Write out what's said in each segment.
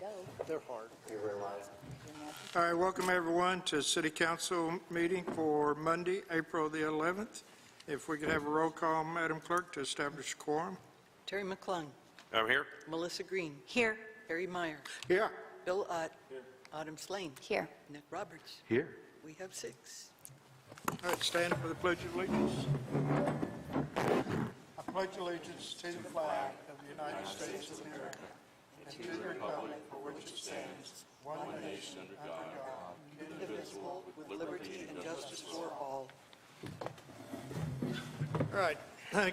go. They're hard. All right, welcome everyone to City Council meeting for Monday, April the 11th. If we could have a roll call, Madam Clerk, to establish a quorum. Terry McClung. I'm here. Melissa Green. Here. Harry Meyer. Yeah. Bill Ott. Autumn Slane. Here. Nick Roberts. Here. We have 6. All right, stand for the Pledge of Allegiance. I pledge allegiance to the flag of the United States of America and to the republic for which it stands, one nation under God, Indivisible, with liberty and justice for all. All right,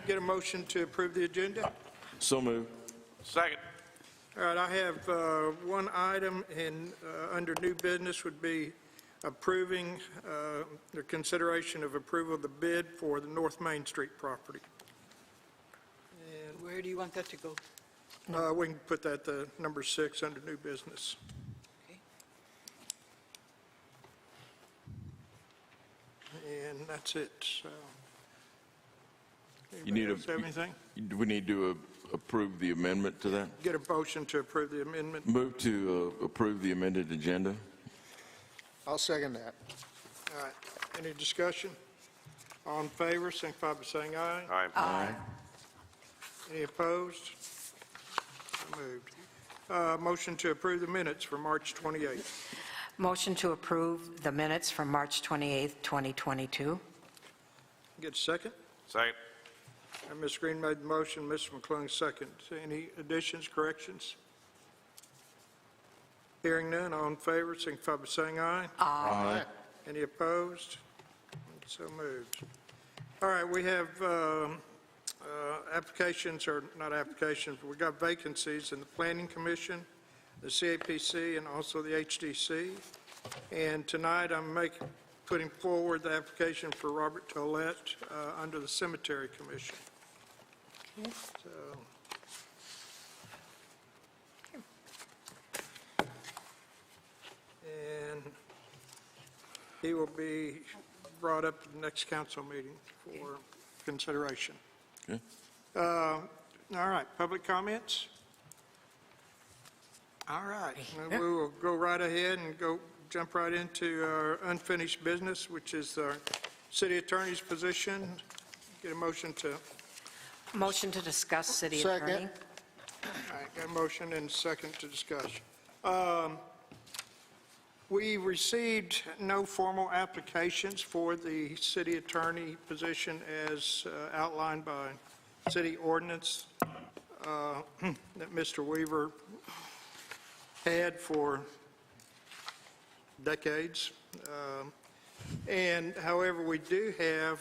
get a motion to approve the agenda. So moved. Second. All right, I have one item under new business would be approving the consideration of approval of the bid for the North Main Street property. Where do you want that to go? We can put that to number 6 under new business. Okay. And that's it, so. You need Anybody else have anything? Do we need to approve the amendment to that? Get a motion to approve the amendment. Move to approve the amended agenda? I'll second that. All right, any discussion? All in favor, signify by saying aye. Aye. Any opposed? So moved. Motion to approve the minutes for March 28th. Motion to approve the minutes from March 28th, 2022. Get a second? Second. Ms. Green made the motion, Mr. McClung second. Any additions, corrections? Hearing none, all in favor, signify by saying aye. Aye. Any opposed? So moved. All right, we have applications, or not applications, but we got vacancies in the Planning Commission, the CAPC, and also the HDC. And tonight, I'm putting forward the application for Robert Tollett under the Cemetery Commission. So, and he will be brought up at the next council meeting for consideration. Okay. All right, public comments? All right, we will go right ahead and jump right into our unfinished business, which is our city attorney's position. Get a motion to, Motion to discuss city Second. attorney. all right, got a motion and a second to discuss. We received no formal applications for the city attorney position as outlined by city ordinance that Mr. Weaver had for decades. And however, we do have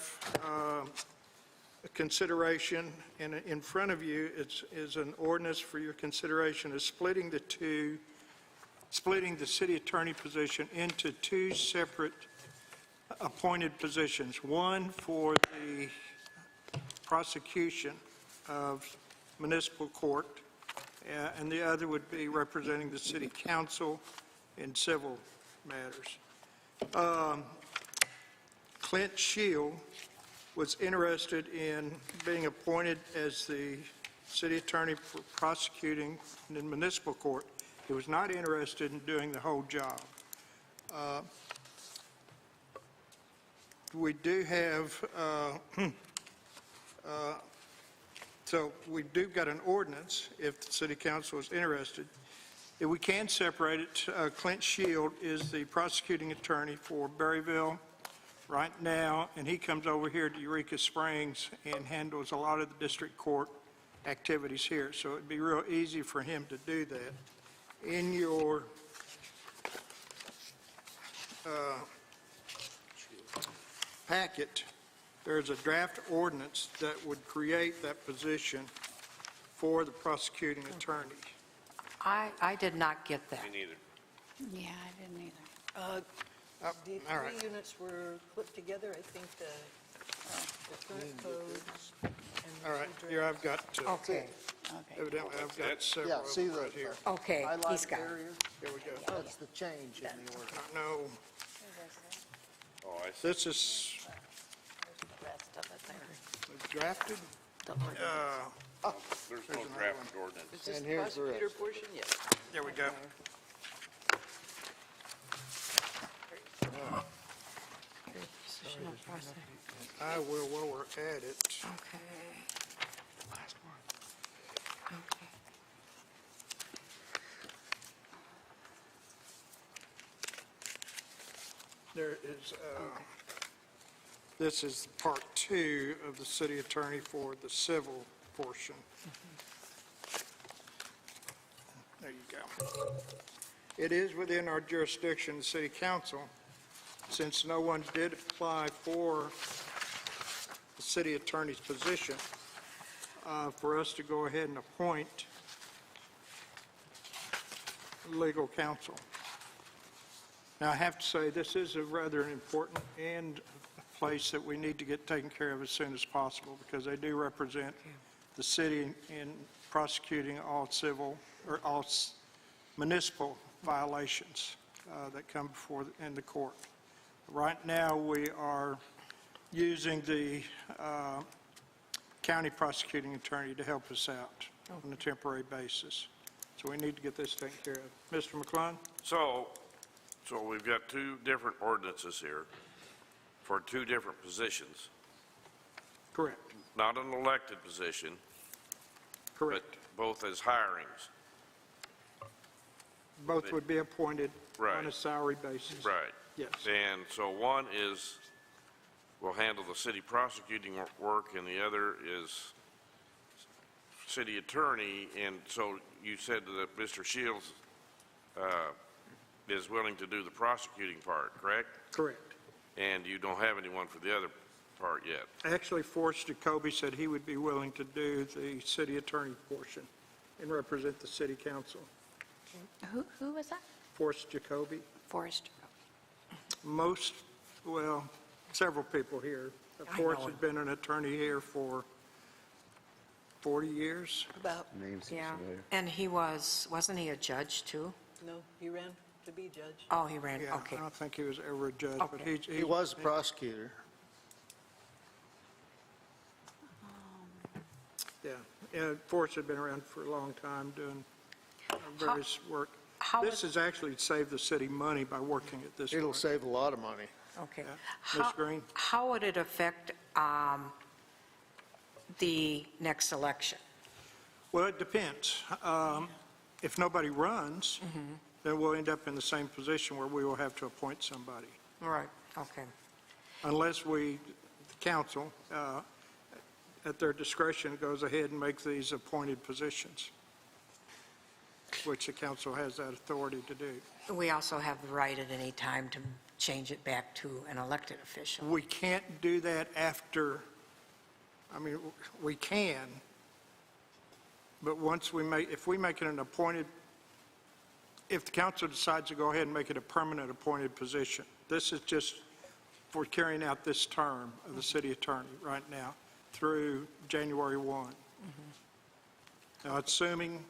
a consideration, and in front of you is an ordinance for your consideration of splitting the city attorney position into 2 separate appointed positions. One for the prosecution of municipal court, and the other would be representing the city council in civil matters. Clint Shield was interested in being appointed as the city attorney for prosecuting in municipal court. He was not interested in doing the whole job. We do have, so we do got an ordinance, if the city council is interested. If we can separate it, Clint Shield is the prosecuting attorney for Berryville right now, and he comes over here to Eureka Springs and handles a lot of the district court activities here. So it'd be real easy for him to do that. In your packet, there's a draft ordinance that would create that position for the prosecuting attorney. I did not get that. Me neither. Yeah, I didn't either. The all right. 3 units were put together, I think the current code and the All right, new here I've got, Okay, evidently I've got Yeah, several see the right here. okay, he's highlighted got it. area? Here we go. That's the change in the ordinance. No, Oh, I see. this is drafted. There's no draft ordinance. Is this And the here's the prosecutor rest. portion? Yes. There we go. Position of prosecutor. I will while we're at it. Okay. Okay. There is, this is part two of the city attorney for the civil portion. There you go. It is within our jurisdiction, the city council, since no one did apply for the city attorney's position, for us to go ahead and appoint legal counsel. Now, I have to say, this is a rather important and a place that we need to get taken care of as soon as possible, because they do represent the city in prosecuting all civil, or all municipal violations that come before, in the court. Right now, we are using the county prosecuting attorney to help us out on a temporary basis. So we need to get this taken care of. Mr. McClung? So we've got two different ordinances here for two different positions, Correct. not an elected position, but Correct. both as hirings. Both would be appointed on a Right. salary basis. Right. Yes. And so one will handle the city prosecuting work, and the other is city attorney. And so you said that Mr. Shields is willing to do the prosecuting part, correct? Correct. And you don't have anyone for the other part yet? Actually, Forrest Jacoby said he would be willing to do the city attorney portion and represent the city council. Who was that? Forrest Jacoby. Forrest. Most, well, several people here. I Forrest know has him. been an attorney here for 40 years. About, Yeah. And he wasn't he a judge, too? no, he ran to be judge. Oh, he ran, Yeah, okay. I don't think he was ever a judge, but Okay. He was a prosecutor. Yeah, and Forrest had been around for a long time doing various work. how This is- has actually saved the city money by working at this It'll point. save a lot of money. Okay. Yeah. How- Ms. Green? How would it affect the next election? Well, it depends. If nobody runs, then we'll end up in the same position where we will have to appoint somebody. Right, okay. Unless we, the council, at their discretion, goes ahead and makes these appointed positions, which the council has that authority to do. We also have the right at any time to change it back to an elected official. We can't do that after, I mean, we can, but once we make, if we make it an appointed, if the council decides to go ahead and make it a permanent appointed position, this is just for carrying out this term of the city attorney right now through January 1. Now, assuming,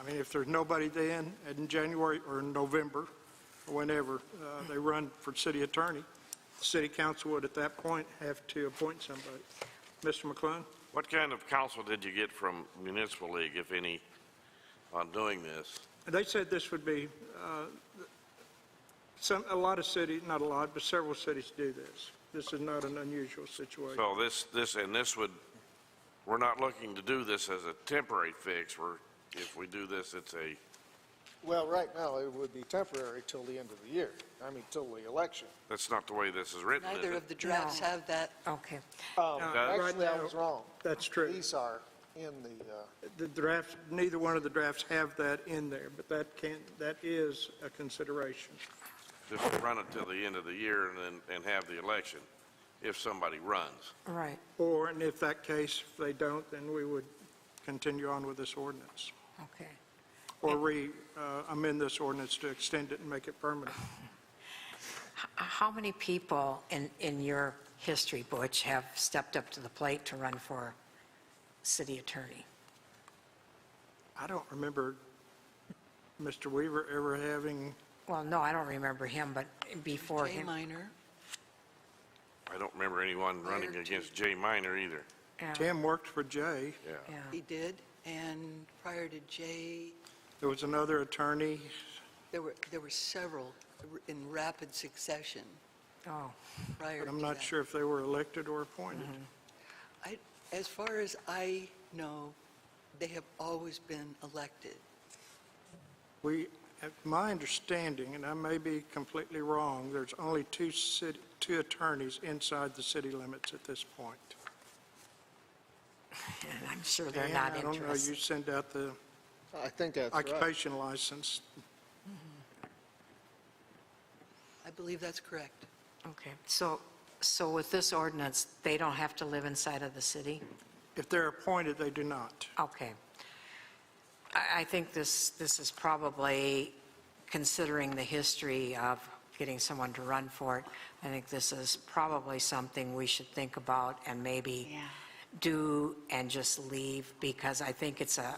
I mean, if there's nobody then in January or in November, or whenever they run for city attorney, the city council would at that point have to appoint somebody. Mr. McClung? What kind of counsel did you get from Municipal League, if any, on doing this? They said this would be, a lot of cities, not a lot, but several cities do this. This is not an unusual situation. So this would, we're not looking to do this as a temporary fix. If we do this, it's a, Well, right now, it would be temporary till the end of the year. I mean, till the election. that's not the way this is written, is Neither it? of the drafts No. have that. Okay. right Actually, I now- was wrong. That's true. These are in the, The drafts, neither one of the drafts have that in there, but that is a consideration. Just run it till the end of the year and have the election, if somebody runs. Right, Or, and if that case, if they don't, then we would continue on with this ordinance. okay. Or amend this ordinance to extend it and make it permanent. How many people in your history, Butch, have stepped up to the plate to run for city attorney? I don't remember Mr. Weaver ever having, Well, no, I don't remember him, but before Jay him. Minor. I don't remember anyone running Prior to- against Jay Minor either. Yeah, Tim worked for Jay. Yeah. yeah. He did, and prior to Jay, There was another attorney. There were several in rapid succession Oh, prior to But that. I'm not sure if they were elected or appointed. As far as I know, they have always been elected. My understanding, and I may be completely wrong, there's only two attorneys inside the city limits at this point. and I'm sure they're And not I don't know, you interested. send out the I think that's right. occupation license. I believe that's correct. Okay, so with this ordinance, they don't have to live inside of the city? If they're appointed, they do not. Okay. I think this is probably, considering the history of getting someone to run for it, I think this is probably something we should think about and maybe do and just leave, because I think it's a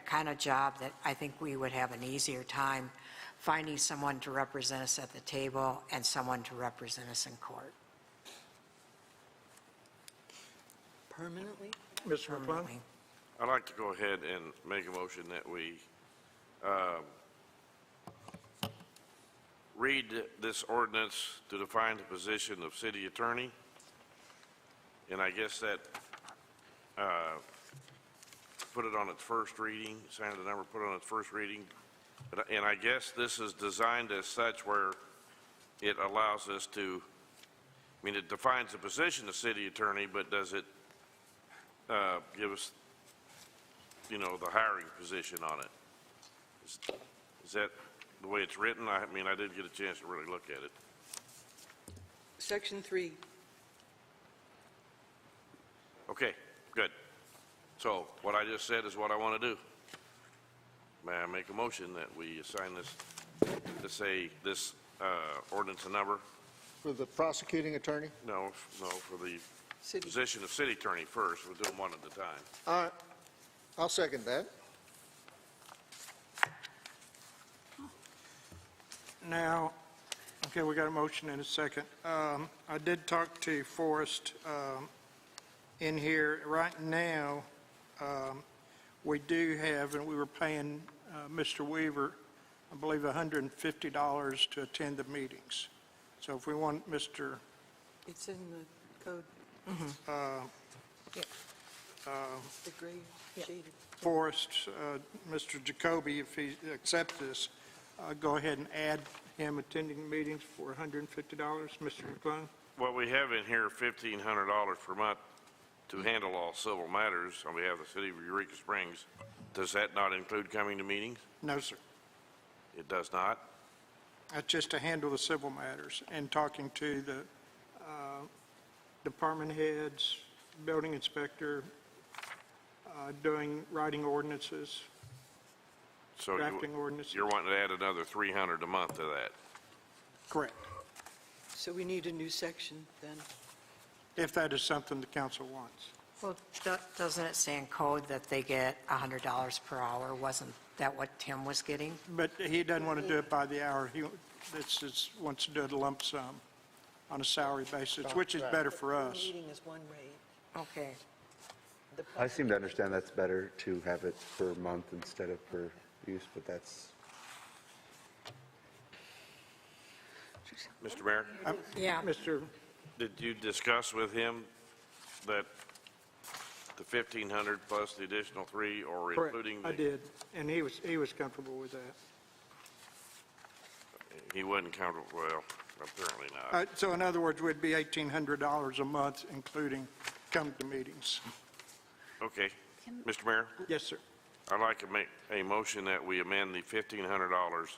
kind of job that I think we would have an easier time finding someone to represent us at the table and someone to represent us in court. Permanently? Mr. McClung? permanently. I'd like to go ahead and make a motion that we read this ordinance to define the position of city attorney. And I guess that, put it on its first reading, sign the number, put it on its first reading. And I guess this is designed as such where it allows us to, I mean, it defines the position of city attorney, but does it give us, you know, the hiring position on it? Is that the way it's written? I mean, I didn't get a chance to really look at it. Section 3. Okay, good. So what I just said is what I want to do. May I make a motion that we assign this ordinance a number? For the prosecuting attorney? No, for the City. position of city attorney first. We'll do them one at a time. All right, I'll second that. Now, okay, we got a motion and a second. I did talk to Forrest in here. Right now, we do have, and we were paying Mr. Weaver, I believe, $150 to attend the meetings. So if we want Mr. It's in the code, Yeah. the gray shaded. Forrest, Mr. Jacoby, if he accepts this, go ahead and add him attending meetings for $150. Mr. McClung? Well, we have in here $1,500 per month to handle all civil matters on behalf of the city of Eureka Springs. Does that not include coming to meetings? No, sir. It does not? That's just to handle the civil matters and talking to the department heads, building inspector, writing ordinances. So Drafting ordinances. you're wanting to add another $300 a month to that? Correct. So we need a new section then. If that is something the council wants. Well, doesn't it say in code that they get $100 per hour? Wasn't that what Tim was getting? But he doesn't want to do it by the hour. He wants to do it a lump sum on a salary basis, which is better for The us. meeting is one rate. Okay. The I seem to understand that's better to have it per month instead of per use, but that's, Mr. Mayor, Yeah. Mr. did you discuss with him that the 1,500 plus the additional 3, or Correct, including I the... did, and he was comfortable with that. He wasn't comfortable, well, apparently not. So in other words, we'd be $1,800 a month, including coming to meetings. Okay. Mr. Mayor, Yes, sir. I'd like to make a motion that we amend the $1,500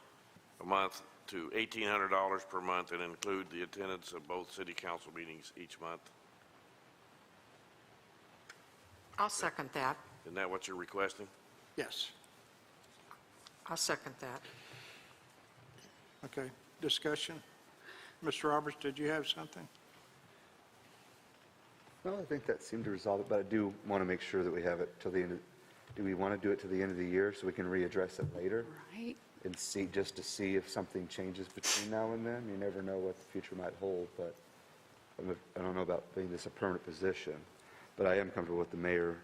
a month to $1,800 per month and include the attendance of both city council meetings each month. I'll second that. Isn't that what you're requesting? Yes. I'll second that. Okay, discussion. Mr. Roberts, did you have something? well, I think that seemed to resolve it, but I do want to make sure that we have it till the end. Do we want to do it to the end of the year so we can readdress it later? Right. And see, just to see if something changes between now and then? You never know what the future might hold, but I don't know about being this a permanent position. But I am comfortable with the mayor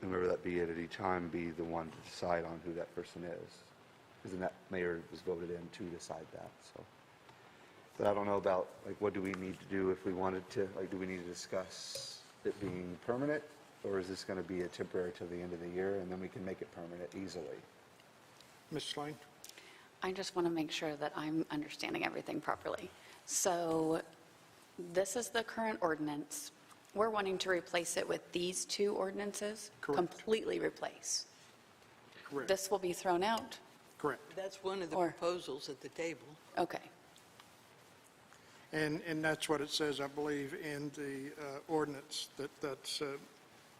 and whoever that be at any time be the one to decide on who that person is. Because then that mayor was voted in to decide that, so. But I don't know about, like, what do we need to do if we wanted to, like, do we need to discuss it being permanent? Or is this going to be a temporary till the end of the year, and then we can make it permanent easily? Ms. Lane? I just want to make sure that I'm understanding everything properly. So this is the current ordinance. We're wanting to replace it with these two ordinances? Correct. Completely replace. Correct. This will be thrown out? Correct. That's one of the Or- proposals at the table. Okay. And that's what it says, I believe, in the ordinance, that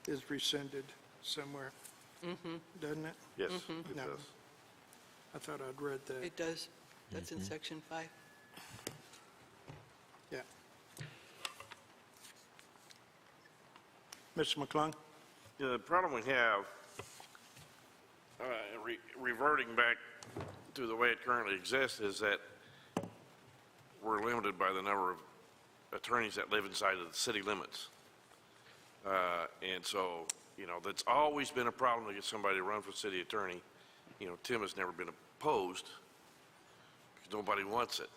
is rescinded somewhere. Doesn't it? Yes, it No. does. I thought I'd read that. It does. That's in section 5. Yeah. Mr. McClung? Yeah, the problem we have, reverting back to the way it currently exists, is that we're limited by the number of attorneys that live inside of the city limits. And so, that's always been a problem to get somebody to run for city attorney. Tim has never been opposed because nobody wants it.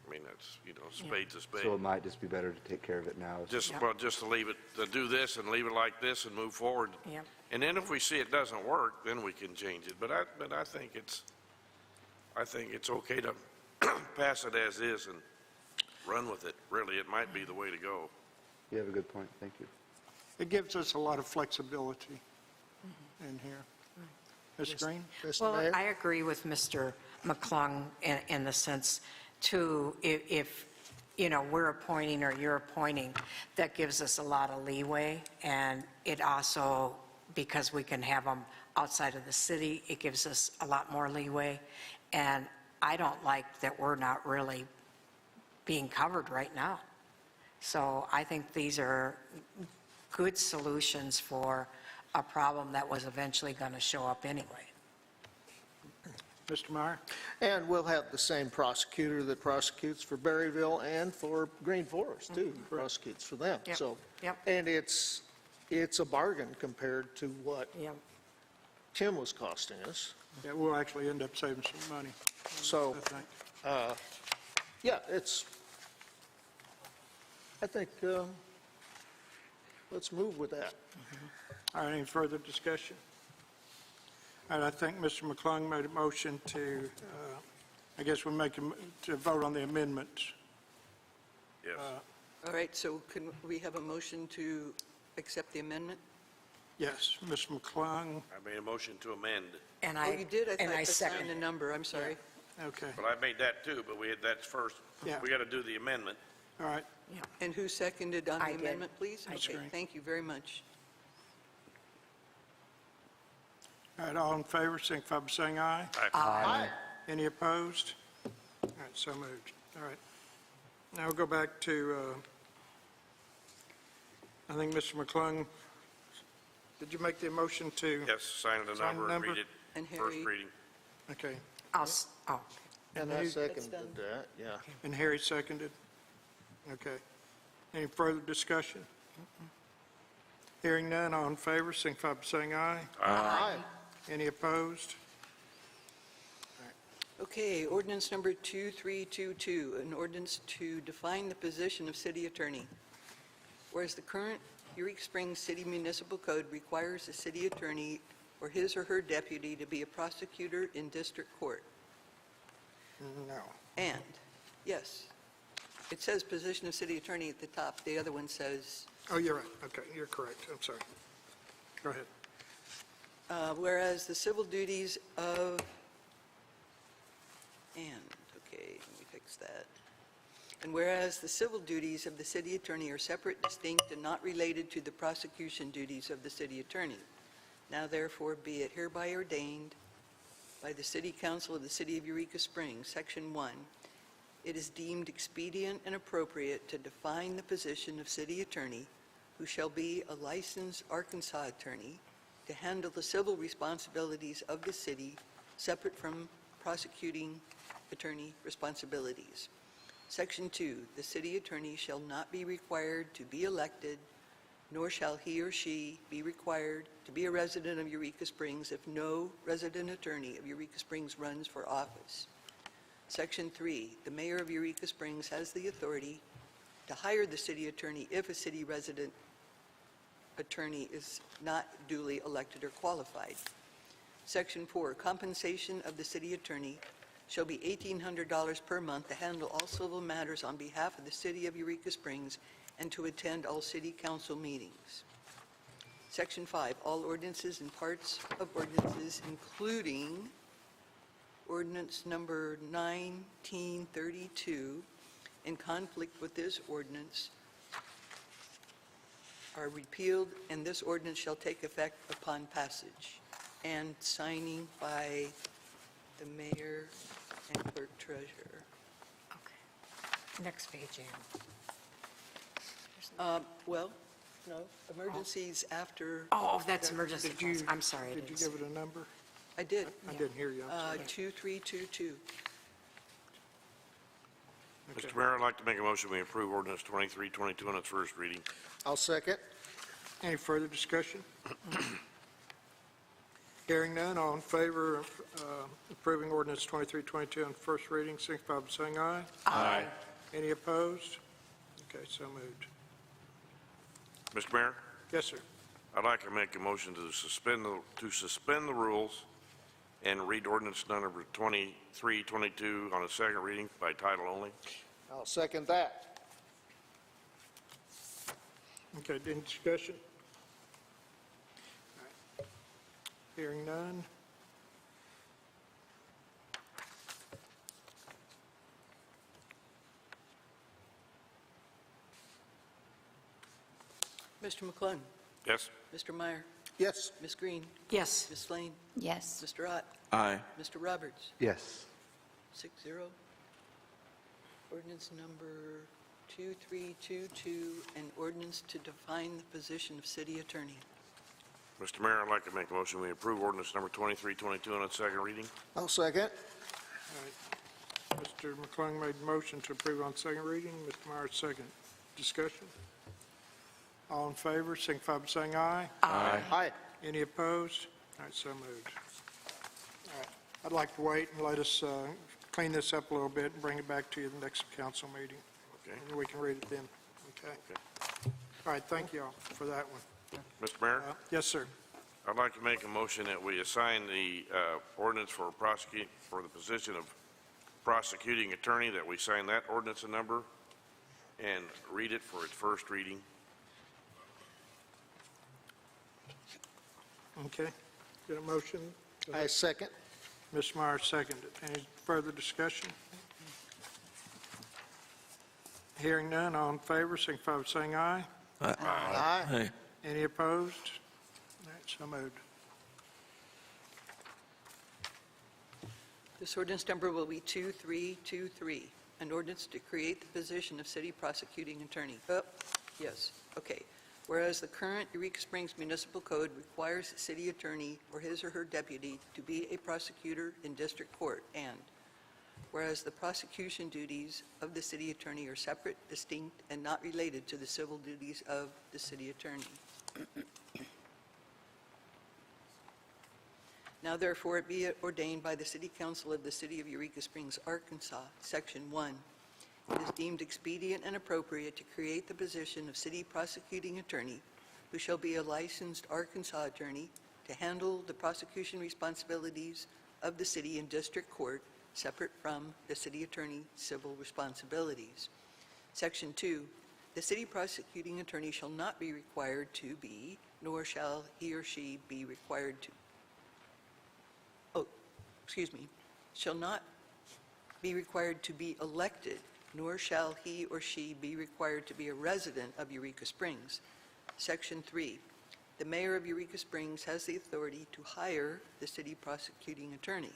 I mean, that's, spade's a spade. So it might just be better to take care of it now. Just to leave it, to do this and leave it like this and move forward. Yep. And then if we see it doesn't work, then we can change it. But I think it's okay to pass it as is and run with it. Really, it might be the way to go. You have a good point, thank you. It gives us a lot of flexibility in here. Ms. Green? Mr. Well, Mayor? I agree with Mr. McClung in the sense, too, if, we're appointing or you're appointing, that gives us a lot of leeway, and it also, because we can have them outside of the city, it gives us a lot more leeway, and I don't like that we're not really being covered right now. So I think these are good solutions for a problem that was eventually going to show up anyway. Mr. Meyer? And we'll have the same prosecutor that prosecutes for Berryville and for Green Forest, too, prosecutes for them. Yep, So, yep. and it's a bargain compared to what Yep. Tim was costing us. Yeah, we'll actually end up saving some money, So, I think. yeah, I think, let's move with that. All right, any further discussion? All right, I think Mr. McClung made a motion to, I guess we'll to vote on the amendment. Yes. All right, so can we have a motion to accept the amendment? Yes, Mr. McClung, I made a motion to amend, And Oh, you did? I and thought I I signed second. the number, I'm sorry. okay, but I made that too, but that's first. Yeah. We got to do the amendment. all right. And who seconded on I the did. amendment, please? I Okay, did. thank you very much. All right, all in favor, signify by saying aye. Aye. Any opposed? All right, so moved. All right. Now we'll go back to, I think Mr. McClung, did you make the motion to? Yes, sign the Sign the number and read number. it. And First Harry- reading. Okay, Oh, And I who- seconded done. that, yeah. and Harry seconded? Okay. Any further discussion? Hearing none, all in favor, signify by saying aye. Aye. Any opposed? Okay, ordinance number 2322, an ordinance to define the position of city attorney. Whereas the current Eureka Springs City Municipal Code requires the city attorney or his or her deputy to be a prosecutor in district court. No. And, yes, it says position of city attorney at the top. The other one says, Oh, you're right. Okay, you're correct. I'm sorry. Go ahead. whereas the civil duties of, okay, let me fix that. And whereas the civil duties of the city attorney are separate, distinct, and not related to the prosecution duties of the city attorney. Now therefore be it hereby ordained by the City Council of the City of Eureka Springs, Section 1, it is deemed expedient and appropriate to define the position of city attorney, who shall be a licensed Arkansas attorney, to handle the civil responsibilities of the city, separate from prosecuting attorney responsibilities. Section 2, the city attorney shall not be required to be elected, nor shall he or she be required to be a resident of Eureka Springs if no resident attorney of Eureka Springs runs for office. Section 3, the mayor of Eureka Springs has the authority to hire the city attorney if a city resident attorney is not duly elected or qualified. Section 4, compensation of the city attorney shall be $1,800 per month to handle all civil matters on behalf of the city of Eureka Springs and to attend all city council meetings. Section 5, all ordinances and parts of ordinances, including ordinance number 1932, in conflict with this ordinance, are repealed, and this ordinance shall take effect upon passage. And signing by the mayor and clerk treasurer. Okay. Next page, Ann. Well, no, emergencies after. Oh, that's emergency Did you- clause. I'm sorry. I Did you didn't give it a number? I did. I didn't hear you. I'm sorry. 2322. Okay. Mr. Mayor, I'd like to make a motion, we approve ordinance 2322 on its first reading. I'll second. Any further discussion? Hearing none, all in favor of approving ordinance 2322 on first reading, signify by saying aye. Aye. Any opposed? Okay, so moved. Mr. Mayor, Yes, sir. I'd like to make a motion to suspend the rules and read ordinance number 2322 on its second reading by title only. I'll second that. Okay, any discussion? All right. Hearing none. Mr. McClung, Yes? Mr. Meyer, Yes. Ms. Green, Yes. Ms. Lane, Yes. Mr. Ott, Aye. Mr. Roberts, Yes. 6-0. Ordinance number 2322, an ordinance to define the position of city attorney. Mr. Mayor, I'd like to make a motion, we approve ordinance number 2322 on its second reading. I'll second. All right. Mr. McClung made a motion to approve on second reading. Mr. Myers, second. Discussion? All in favor, signify by saying aye. Aye. Any opposed? All right, so moved. All right. I'd like to wait and let us clean this up a little bit and bring it back to you the next council meeting. Okay. And we can read it then. Okay? All right, thank you all for that one. Mr. Mayor, Yes, sir. I'd like to make a motion that we assign the ordinance for the position of prosecuting attorney, that we sign that ordinance and number and read it for its first reading. Okay. Get a motion? I second. Ms. Myers seconded. Any further discussion? Hearing none, all in favor, signify by saying aye. Aye. Any opposed? All right, so moved. This ordinance number will be 2323, an ordinance to create the position of city prosecuting attorney. Yes, okay. Whereas the current Eureka Springs Municipal Code requires the city attorney or his or her deputy to be a prosecutor in district court, and whereas the prosecution duties of the city attorney are separate, distinct, and not related to the civil duties of the city attorney. Now therefore it be ordained by the City Council of the City of Eureka Springs, Arkansas, Section 1, it is deemed expedient and appropriate to create the position of city prosecuting attorney, who shall be a licensed Arkansas attorney to handle the prosecution responsibilities of the city in district court, separate from the city attorney's civil responsibilities. Section 2, the city prosecuting attorney shall not be required to be, nor shall he or she be required to, shall not be required to be elected, nor shall he or she be required to be a resident of Eureka Springs. Section 3, the mayor of Eureka Springs has the authority to hire the city prosecuting attorney.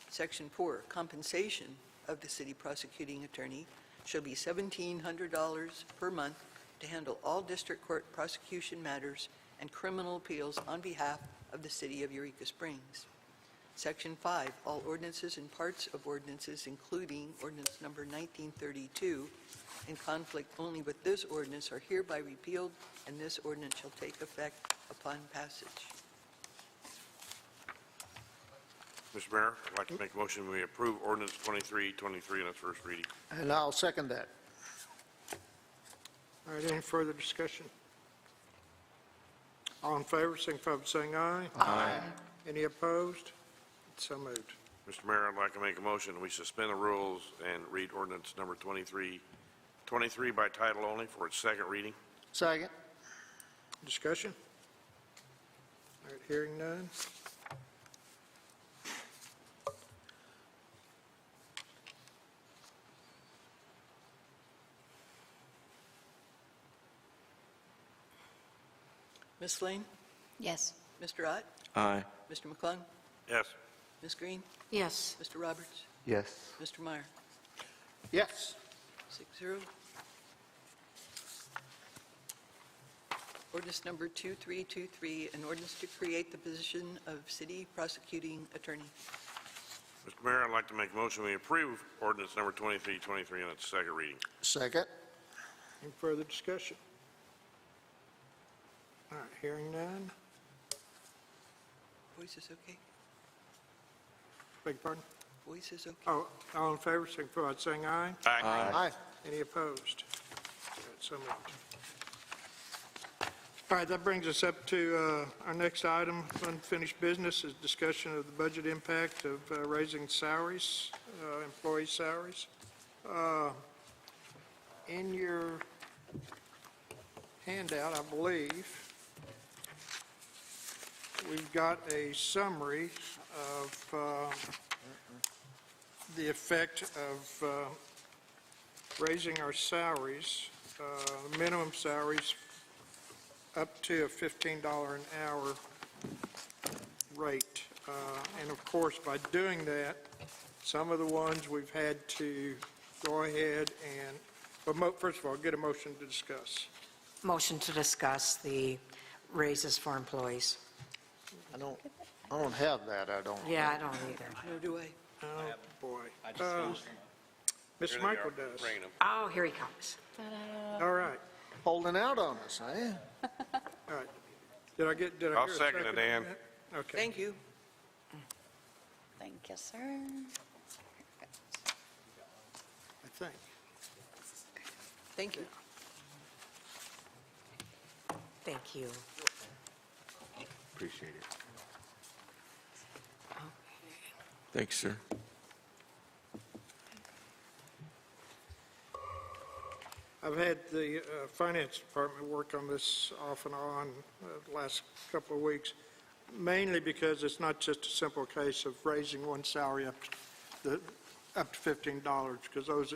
Section 4, compensation of the city prosecuting attorney shall be $1,700 per month to handle all district court prosecution matters and criminal appeals on behalf of the city of Eureka Springs. Section 5, all ordinances and parts of ordinances, including ordinance number 1932, in conflict only with this ordinance are hereby repealed, and this ordinance shall take effect upon passage. Mr. Mayor, I'd like to make a motion, we approve ordinance 2323 in its first reading. And I'll second that. All right, any further discussion? All in favor, signify by saying aye. Aye. Any opposed? So moved. Mr. Mayor, I'd like to make a motion, we suspend the rules and read ordinance number 2323 by title only for its second reading. Second. Discussion? All right, hearing none. Ms. Lane? Yes. Mr. Ott? Aye. Mr. McClung? Yes. Ms. Green? Yes. Mr. Roberts? Yes. Mr. Meyer? Yes. 6-0. Ordinance number 2323, an ordinance to create the position of city prosecuting attorney. Mr. Mayor, I'd like to make a motion, we approve ordinance number 2323 in its second reading. Second. Any further discussion? All right, hearing none. Voice is okay? Beg your pardon? Voice is okay? Oh, all in favor, signify by saying aye. Aye. Any opposed? All right, so moved. All right, that brings us up to our next item, unfinished business, is discussion of the budget impact of raising salaries, employee salaries. In your handout, I believe, we've got a summary of the effect of raising our salaries, minimum salaries up to a $15 an hour rate. And of course, by doing that, some of the ones we've had to go ahead and, well, first of all, get a motion to discuss. Motion to discuss the raises for employees. I don't have that, I don't. Yeah, I don't either. Nor do I. Oh, boy. Mr. Michael does. Bringing them. Oh, here he comes. All right, Holding out on us, eh? all right. Did I hear a I'll second it, Ann. Okay. Thank you. Thank you, sir. I think. Thank you. Thank you. Appreciate it. Thanks, sir. I've had the finance department work on this off and on the last couple of weeks, mainly because it's not just a simple case of raising one salary up to $15, because those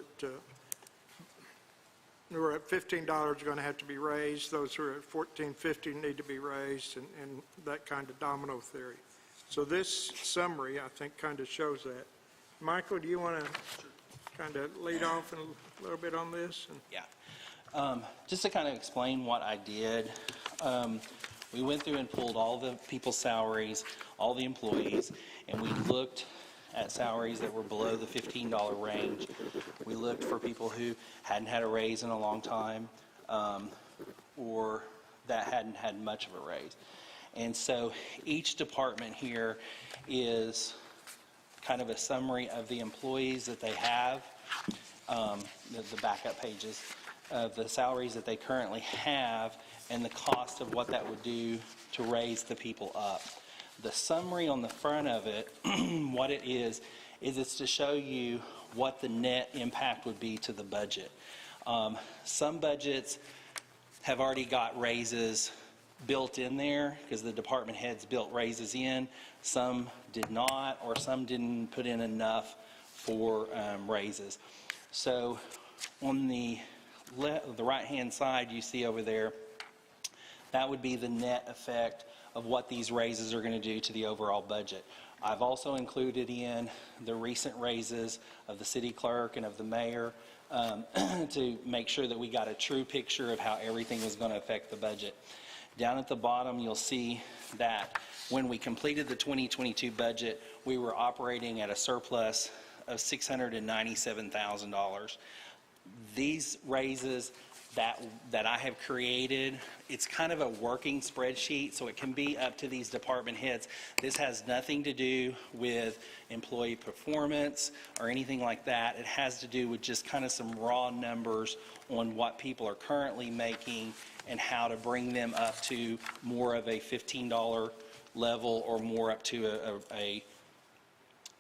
who are at $15 are going to have to be raised. Those who are at $14, $15 need to be raised, and that kind of domino theory. So this summary, I think, kind of shows that. Michael, do you want to kind of lead off a little bit on this? Yeah. Just to kind of explain what I did, we went through and pulled all the people's salaries, all the employees, and we looked at salaries that were below the $15 range. We looked for people who hadn't had a raise in a long time, or that hadn't had much of a raise. And so each department here is kind of a summary of the employees that they have, the backup pages, the salaries that they currently have, and the cost of what that would do to raise the people up. The summary on the front of it, what it is it's to show you what the net impact would be to the budget. Some budgets have already got raises built in there because the department heads built raises in. Some did not, or some didn't put in enough for raises. So on the right-hand side, you see over there, that would be the net effect of what these raises are going to do to the overall budget. I've also included in the recent raises of the city clerk and of the mayor to make sure that we got a true picture of how everything was going to affect the budget. Down at the bottom, you'll see that when we completed the 2022 budget, we were operating at a surplus of $697,000. These raises that I have created, it's kind of a working spreadsheet, so it can be up to these department heads. This has nothing to do with employee performance or anything like that. It has to do with just kind of some raw numbers on what people are currently making and how to bring them up to more of a $15 level or more up to a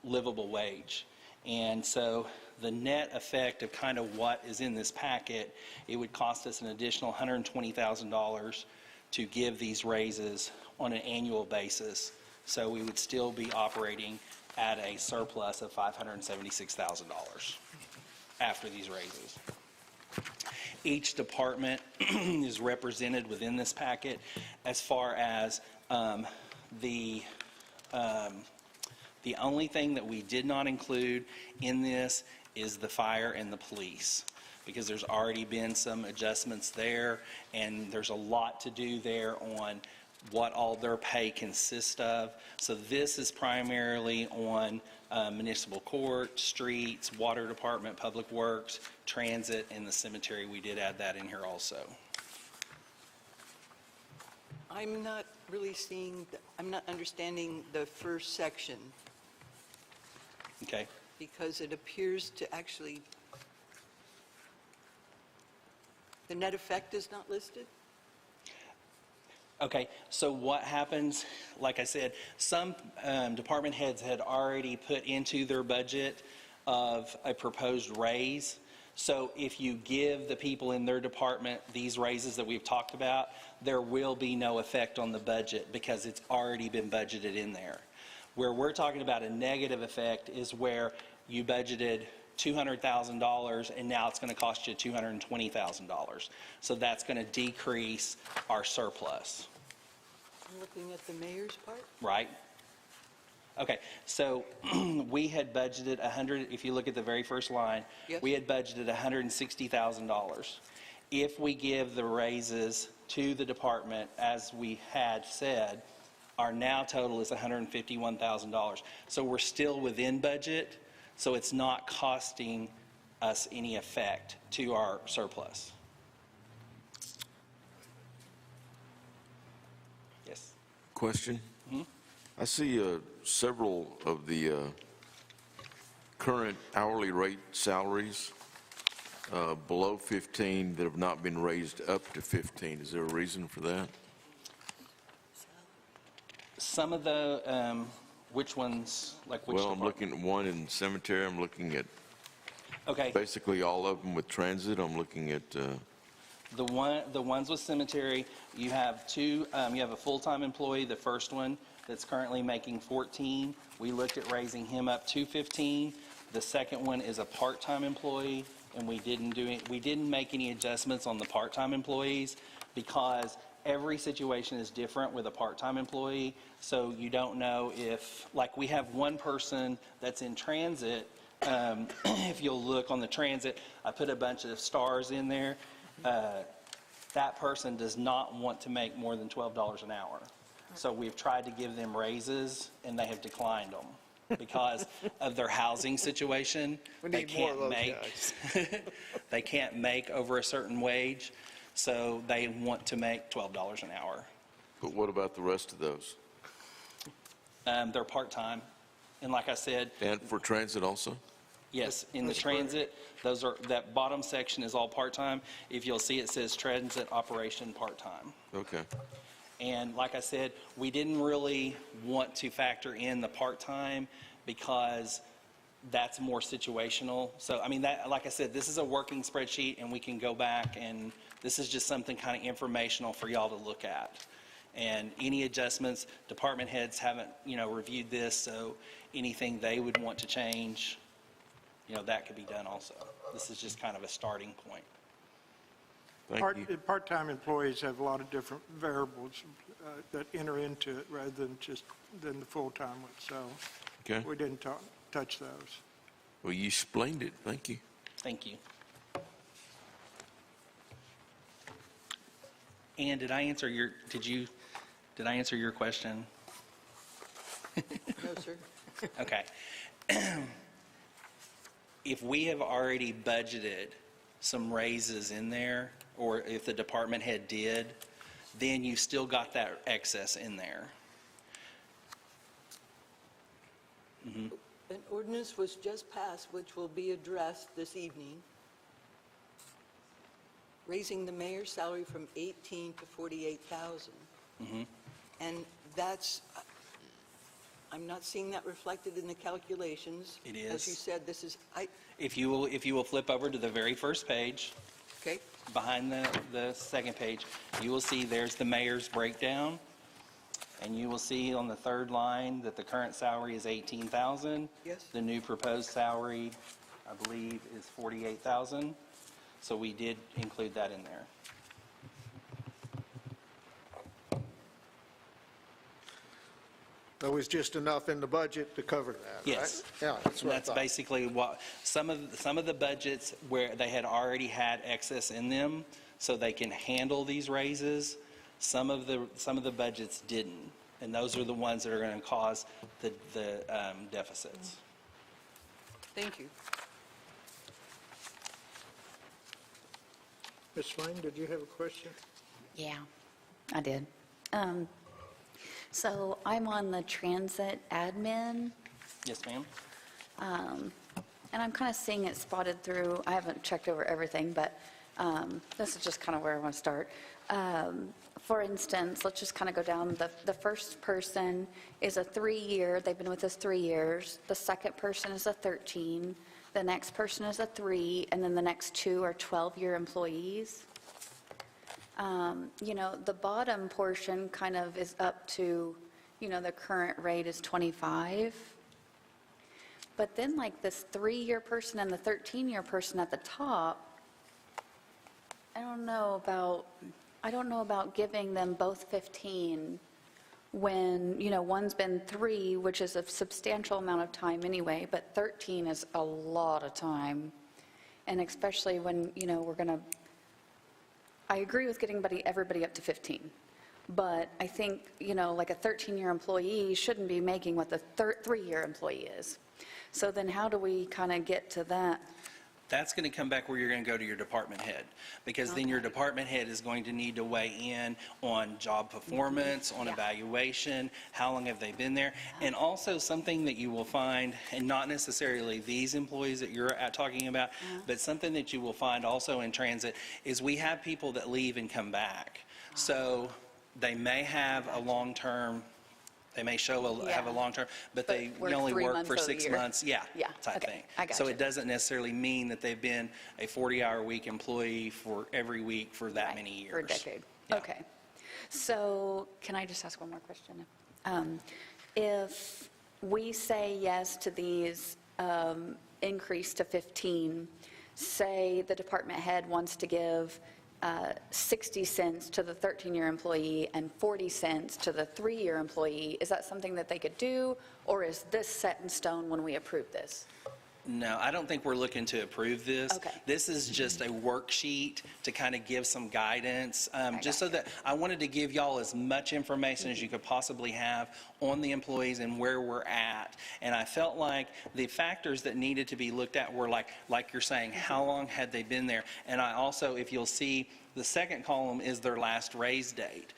livable wage. And so the net effect of kind of what is in this packet, it would cost us an additional $120,000 to give these raises on an annual basis. So we would still be operating at a surplus of $576,000 after these raises. Each department is represented within this packet as far as the only thing that we did not include in this is the fire and the police, because there's already been some adjustments there, and there's a lot to do there on what all their pay consists of. So this is primarily on municipal court, streets, water department, public works, transit, and the cemetery. We did add that in here also. I'm not really seeing, I'm not understanding the first section, Okay? because it appears to actually, the net effect is not listed? Okay, so what happens, like I said, some department heads had already put into their budget of a proposed raise. So if you give the people in their department these raises that we've talked about, there will be no effect on the budget because it's already been budgeted in there. Where we're talking about a negative effect is where you budgeted $200,000 and now it's going to cost you $220,000. So that's going to decrease our surplus. I'm looking at the mayor's part. Right? Okay, so we had budgeted if you look at the very first line, Yes. we had budgeted $160,000. If we give the raises to the department, as we had said, our now total is $151,000. So we're still within budget, so it's not costing us any effect to our surplus. Yes? Question? I see several of the current hourly rate salaries below 15 that have not been raised up to 15. Is there a reason for that? Some of the, which ones, like which Well, I'm department? looking at one in cemetery. I'm looking at Okay. basically all of them with transit. I'm looking at, The ones with cemetery, you have two, you have a full-time employee, the first one, that's currently making 14. We looked at raising him up to 15. The second one is a part-time employee, and we didn't make any adjustments on the part-time employees because every situation is different with a part-time employee. So you don't know if, like we have one person that's in transit, if you'll look on the transit, I put a bunch of stars in there. That person does not want to make more than $12 an hour. So we've tried to give them raises, and they have declined them because of their housing situation. We They need more of can't those make, guys. they can't make over a certain wage, so they want to make $12 an hour. but what about the rest of those? They're part-time, and like I said, And for transit also? yes, in the transit, that bottom section is all part-time. If you'll see, it says transit operation part-time. Okay. And like I said, we didn't really want to factor in the part-time because that's more situational. So, I mean, that, like I said, this is a working spreadsheet, and we can go back, and this is just something kind of informational for y'all to look at. And any adjustments, department heads haven't, reviewed this, so anything they would want to change, that could be done also. This is just kind of a starting point. Thank you. Part-time employees have a lot of different variables that enter into it rather than the full-time ones, so Okay. we didn't touch those. Well, you explained it. Thank you. Thank you. Ann, did I answer your question? No, sir. Okay. If we have already budgeted some raises in there, or if the department head did, then you still got that excess in there. An ordinance was just passed, which will be addressed this evening, raising the mayor's salary from 18 to 48,000. And that's, I'm not seeing that reflected in the calculations. It As you is. said, this is, If you will flip over to the very first page, okay, behind the second page, you will see there's the mayor's breakdown, and you will see on the third line that the current salary is 18,000. Yes. The new proposed salary, I believe, is 48,000. So we did include that in there. There was just enough in the budget to cover that, right? Yes. Yeah, that's And what I that's thought. basically what, some of the budgets where they had already had excess in them, so they can handle these raises, some of the budgets didn't. And those are the ones that are going to cause the deficits. thank you. Ms. Swain, did you have a question? Yeah, I did. So I'm on the transit admin, Yes, ma'am? and I'm kind of seeing it spotted through, I haven't checked over everything, but this is just kind of where I want to start. For instance, let's just kind of go down, the first person is a 3-year, they've been with us 3 years. The second person is a 13, the next person is a 3, and then the next 2 are 12-year employees. You know, the bottom portion kind of is up to, you know, the current rate is 25. But then like this 3-year person and the 13-year person at the top, I don't know about giving them both 15 when, you know, one's been 3, which is a substantial amount of time anyway, but 13 is a lot of time. And especially when, you know, I agree with getting everybody up to 15. But I think, you know, like a 13-year employee shouldn't be making what the 3-year employee is. So then how do we kind of get to that? That's going to come back where you're going to go to your department head, because then your department head is going to need to weigh in on job performance, on Yeah. evaluation, how long have they been there, and also something that you will find, and not necessarily these employees that you're talking about, but something that you will find also in transit is we have people that leave and come back. So they may have a long-term, they may have a Yeah. long-term, but they work only 3 work months for of the 6 year. months, Yeah, type okay, thing. I got So you. it doesn't necessarily mean that they've been a 40-hour-week employee for every week for that Right, many years. For a decade. Yeah. Okay. So can I just ask one more question? If we say yes to these increase to 15, say the department head wants to give 60 cents to the 13-year employee and 40 cents to the 3-year employee, is that something that they could do, or is this set in stone when we approve this? No, I don't think we're looking to approve this. Okay. This is just a worksheet to kind of give some guidance, just so that I wanted to give y'all as much information as you could possibly have on the employees and where we're at. And I felt like the factors that needed to be looked at were like you're saying, how long had they been there? And I also, if you'll see, the second column is their last raise date.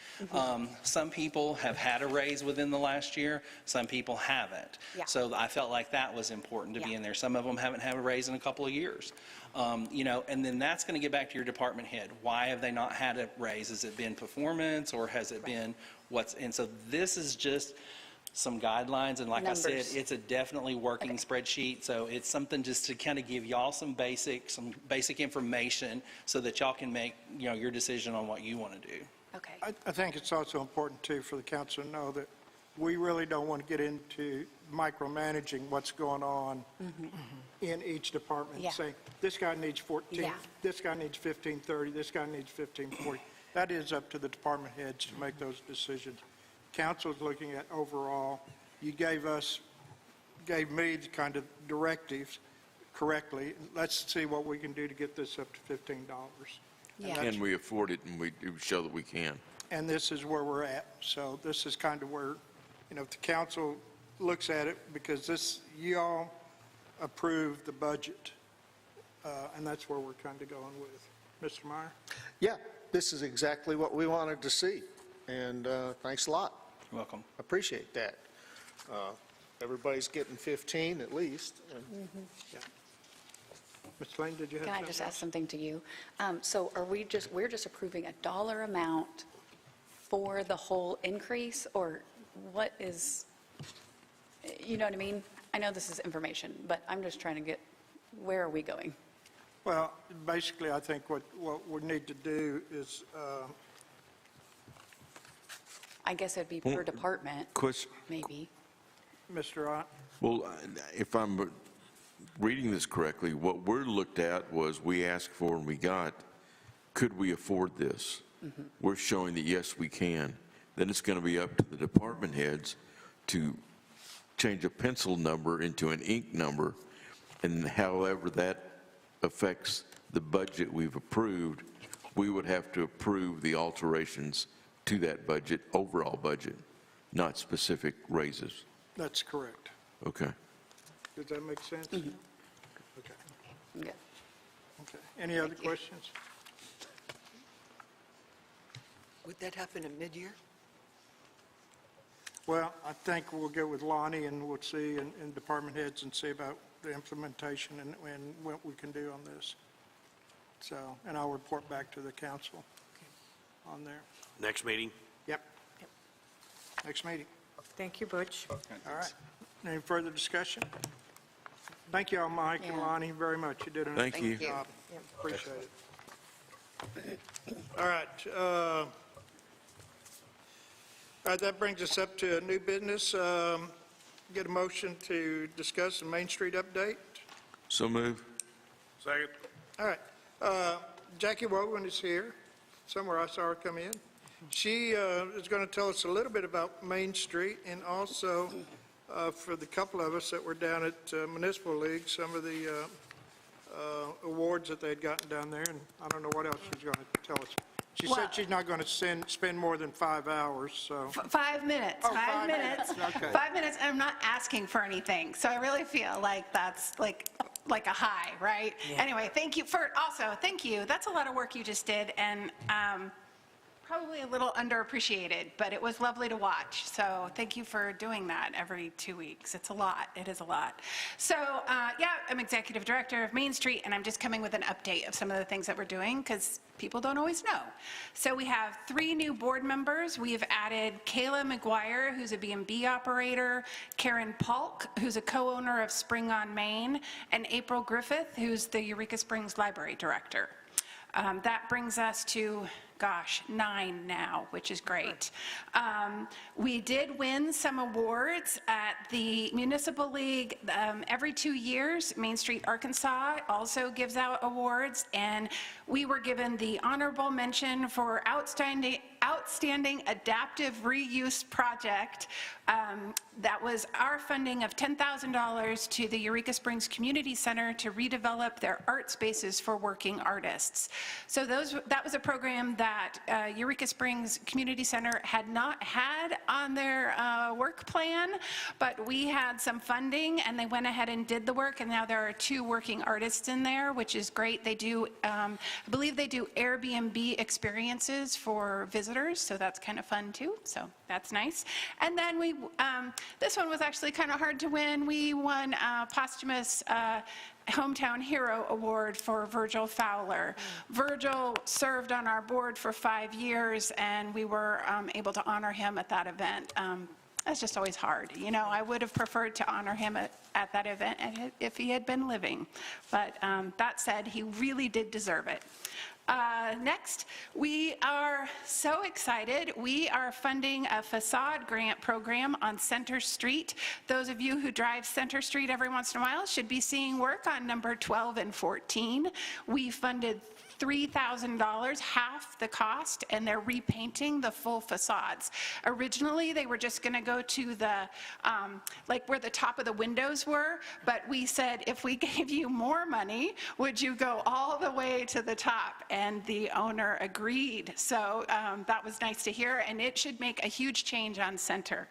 Some people have had a raise within the last year, some people haven't. Yeah. So I felt like that was important to be Yeah. in there. Some of them haven't had a raise in a couple of years. You know, and then that's going to get back to your department head. Why have they not had a raise? Has it been performance, or has it been and so this is just some guidelines, and like I said, Numbers. it's a definitely working Okay. spreadsheet, so it's something just to kind of give y'all some basic information so that y'all can make, you know, your decision on what you want to do. Okay. I think it's also important, too, for the council to know that we really don't want to get into micromanaging what's going on in each department. Yeah. Saying, this guy needs 14, Yeah. this guy needs 1530, this guy needs 1540. That is up to the department heads to make those decisions. Council's looking at overall. You gave me the kind of directives correctly. Let's see what we can do to get this up to $15. Yeah. Can we afford it, and we do show that we can. And this is where we're at. So this is kind of where, if the council looks at it, because you all approved the budget, and that's where we're kind of going with. Mr. Meyer? Yeah, this is exactly what we wanted to see, and thanks a lot. You're welcome. Appreciate that. Everybody's getting 15 at least. and- Yeah. Mr. Lane, did you have Can I something? just ask something to you? So we're just approving a dollar amount for the whole increase, or what is, you know what I mean? I know this is information, but I'm just trying to get, where are we going? Well, basically, I think what we need to do is, I guess it'd be per department, Question, maybe. Mr. Ott, well, if I'm reading this correctly, what we're looked at was we asked for and we got, could we afford this? We're showing that, yes, we can. Then it's going to be up to the department heads to change a pencil number into an ink number, and however that affects the budget we've approved, we would have to approve the alterations to that budget, overall budget, not specific raises. that's correct. Okay. Does that make sense? Okay, Yeah. okay. Any other questions? Would that happen in mid-year? Well, I think we'll go with Lonnie, and we'll see, and department heads, and see about the implementation and what we can do on this. So, and I'll report back to the council on there. Next meeting? Yep. Next meeting. Thank you, Butch. All right. Any further discussion? Thank you all, Mike and Yeah. Lonnie, very much. You did an Thank you. excellent job. Appreciate it. All right. All right, that brings us up to new business. Get a motion to discuss the Main Street update. So move. Second. All right. Jackie Wogan is here. Somewhere I saw her come in. She is going to tell us a little bit about Main Street, and also for the couple of us that were down at Municipal League, some of the awards that they'd gotten down there, and I don't know what else she's going to tell us. She Well- said she's not going to spend more than 5 hours, so. 5 minutes, Oh, 5 5 minutes. minutes, okay. 5 minutes, and I'm not asking for anything. So I really feel like that's like a high, right? Anyway, thank you. That's a lot of work you just did, and probably a little underappreciated, but it was lovely to watch. So thank you for doing that every 2 weeks. It's a lot. It is a lot. So yeah, I'm executive director of Main Street, and I'm just coming with an update of some of the things that we're doing, because people don't always know. So we have 3 new board members. We have added Kayla McGuire, who's a B&B operator, Karen Polk, who's a co-owner of Spring on Main, and April Griffith, who's the Eureka Springs Library Director. That brings us to, 9 now, which is great. We did win some awards at the Municipal League. Every 2 years, Main Street Arkansas also gives out awards, and we were given the honorable mention for outstanding adaptive reuse project. That was our funding of $10,000 to the Eureka Springs Community Center to redevelop their art spaces for working artists. So that was a program that Eureka Springs Community Center had not had on their work plan, but we had some funding, and they went ahead and did the work, and now there are 2 working artists in there, which is great. They do, I believe they do Airbnb experiences for visitors, so that's kind of fun too, so that's nice. And then this one was actually kind of hard to win. We won a posthumous Hometown Hero Award for Virgil Fowler. Virgil served on our board for 5 years, and we were able to honor him at that event. That's just always hard. You know, I would have preferred to honor him at that event if he had been living. But that said, he really did deserve it. Next, we are so excited. We are funding a facade grant program on Center Street. Those of you who drive Center Street every once in a while should be seeing work on number 12 and 14. We funded $3,000, half the cost, and they're repainting the full facades. Originally, they were just going to go to the, like where the top of the windows were, but we said, if we gave you more money, would you go all the way to the top? And the owner agreed. So that was nice to hear, and it should make a huge change on Center.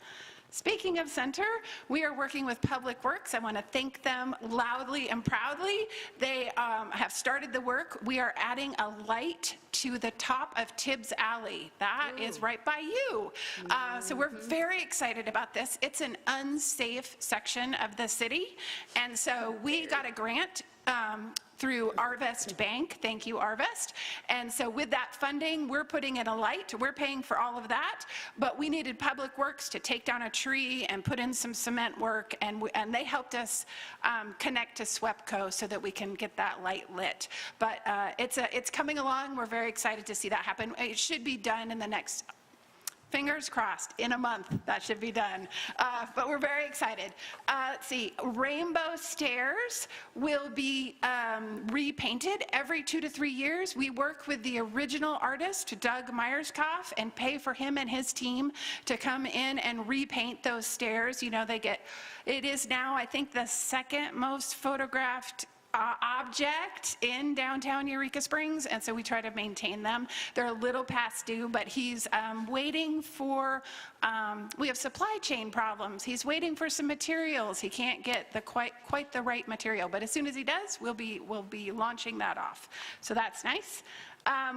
Speaking of Center, we are working with Public Works. I want to thank them loudly and proudly. They have started the work. We are adding a light to the top of Tibbs Alley. That is right by you. So we're very excited about this. It's an unsafe section of the city, and so we got a grant through Arvest Bank. Thank you, Arvest. And so with that funding, we're putting in a light. We're paying for all of that, but we needed Public Works to take down a tree and put in some cement work, and they helped us connect to SWEPCO so that we can get that light lit. But it's coming along. We're very excited to see that happen. It should be done in the next, fingers crossed, in a month, that should be done. But we're very excited. Let's see, Rainbow Stairs will be repainted every 2 to 3 years. We work with the original artist, Doug Myerscough, and pay for him and his team to come in and repaint those stairs. You know, it is now, I think, the second most photographed object in downtown Eureka Springs, and so we try to maintain them. They're a little past due, but he's waiting for, we have supply chain problems. He's waiting for some materials. He can't get quite the right material, but as soon as he does, we'll be launching that off. So that's nice.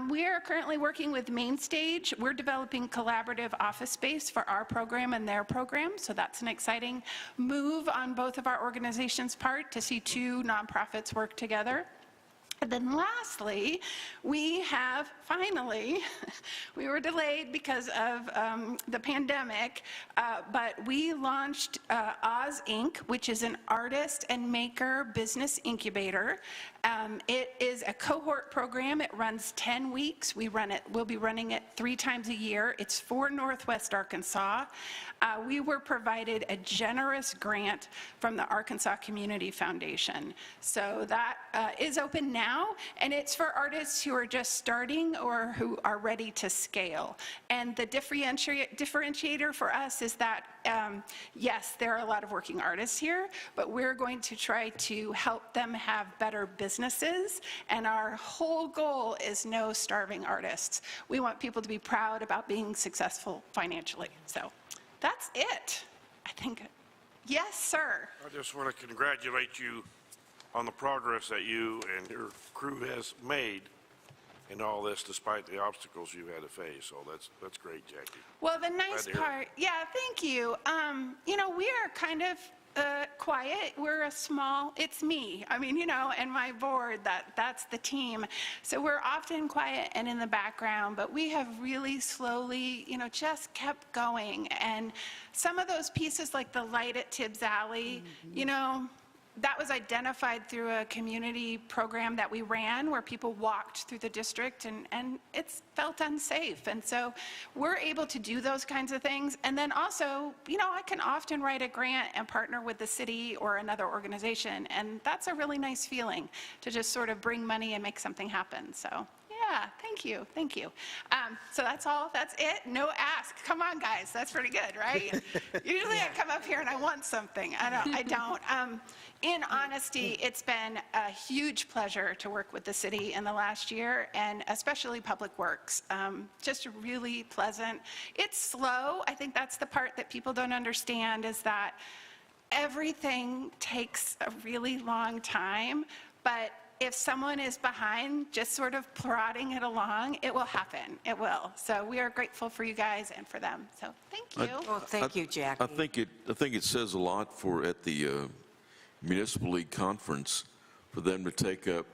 We are currently working with Mainstage. We're developing collaborative office space for our program and their program, so that's an exciting move on both of our organizations' part to see two nonprofits work together. And then lastly, we have finally, we were delayed because of the pandemic, but we launched Oz Inc., which is an artist and maker business incubator. It is a cohort program. It runs 10 weeks. We'll be running it 3 times a year. It's for Northwest Arkansas. We were provided a generous grant from the Arkansas Community Foundation. So that is open now, and it's for artists who are just starting or who are ready to scale. And the differentiator for us is that, yes, there are a lot of working artists here, but we're going to try to help them have better businesses, and our whole goal is no starving artists. We want people to be proud about being successful financially. So that's it, I think. Yes, sir. I just want to congratulate you on the progress that you and your crew has made in all this, despite the obstacles you had to face. So that's great, Jackie. Well, the nice Glad to hear part, yeah, thank you. You know, we are kind of quiet. We're a small, it's me. I mean, you know, and my board, that's the team. So we're often quiet and in the background, but we have really slowly, you know, just kept going. And some of those pieces, like the light at Tibbs Alley, you know, that was identified through a community program that we ran where people walked through the district, and it's felt unsafe. And so we're able to do those kinds of things. And then also, you know, I can often write a grant and partner with the city or another organization, and that's a really nice feeling to just sort of bring money and make something happen. So yeah, thank you, thank you. So that's all, that's it, no ask. Come on, guys, that's pretty good, right? Usually I come up here and I want something. I don't. In honesty, it's been a huge pleasure to work with the city in the last year, and especially Public Works. Just really pleasant. It's slow. I think that's the part that people don't understand, is that everything takes a really long time, but if someone is behind, just sort of prodding it along, it will happen. It will. So we are grateful for you guys and for them. So thank you. Well, thank you, Jackie. I think it says a lot for, at the Municipal League Conference, for them to take up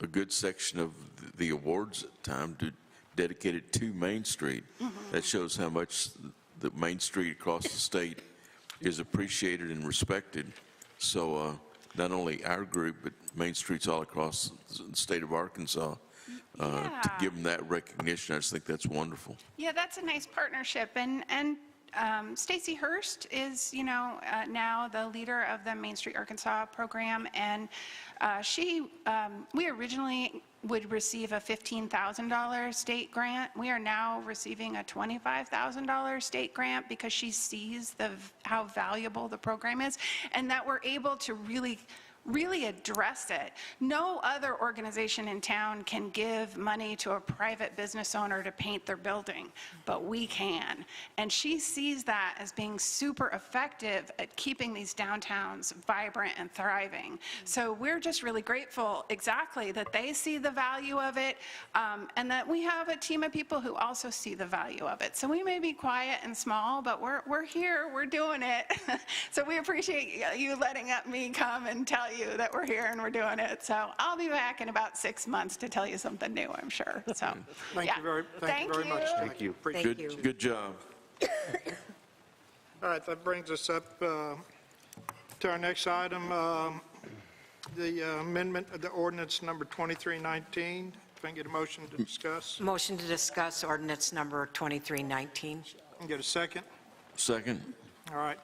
a good section of the awards time to dedicate it to Main Street. That shows how much the Main Street across the state is appreciated and respected. So not only our group, but Main Streets all across the state of Arkansas, to give them that recognition, I just think that's wonderful. Yeah, that's a nice partnership. And Stacy Hurst is, you know, now the leader of the Main Street Arkansas program, and we originally would receive a $15,000 state grant. We are now receiving a $25,000 state grant because she sees how valuable the program is, and that we're able to really address it. No other organization in town can give money to a private business owner to paint their building, but we can. And she sees that as being super effective at keeping these downtowns vibrant and thriving. So we're just really grateful, exactly, that they see the value of it, and that we have a team of people who also see the value of it. So we may be quiet and small, but we're here, we're doing it. So we appreciate you letting me come and tell you that we're here and we're doing it. So I'll be back in about 6 months to tell you something new, I'm sure. So, Thank you very much. Thank you. Appreciate Thank you. Good job. All right, that brings us up to our next item, the amendment of the ordinance number 2319. If I can get a motion to discuss. Motion to discuss ordinance number 2319. Can get a second? Second. All right.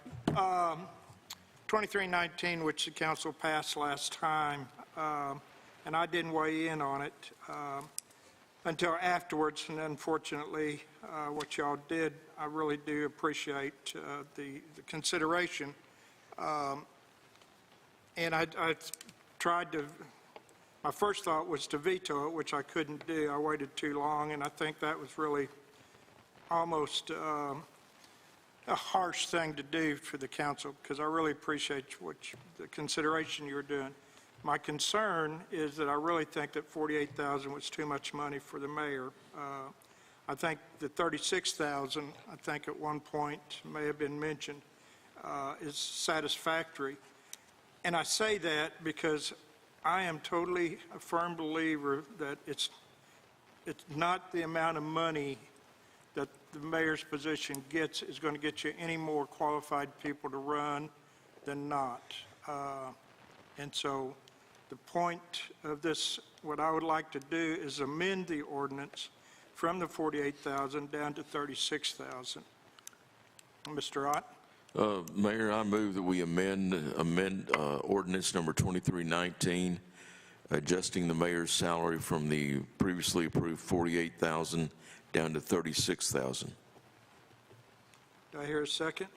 2319, which the council passed last time, and I didn't weigh in on it until afterwards, and unfortunately, what y'all did, I really do appreciate the consideration. And I tried to, my first thought was to veto it, which I couldn't do. I waited too long, and I think that was really almost a harsh thing to do for the council, because I really appreciate the consideration you're doing. My concern is that I really think that $48,000 was too much money for the mayor. I think the $36,000, I think at one point may have been mentioned, is satisfactory. And I say that because I am totally a firm believer that it's not the amount of money that the mayor's position gets is going to get you any more qualified people to run than not. And so the point of this, what I would like to do is amend the ordinance from the 48,000 down to 36,000. Mr. Ott? Mayor, I move that we amend ordinance number 2319, adjusting the mayor's salary from the previously approved 48,000 down to 36,000. Do I hear a second?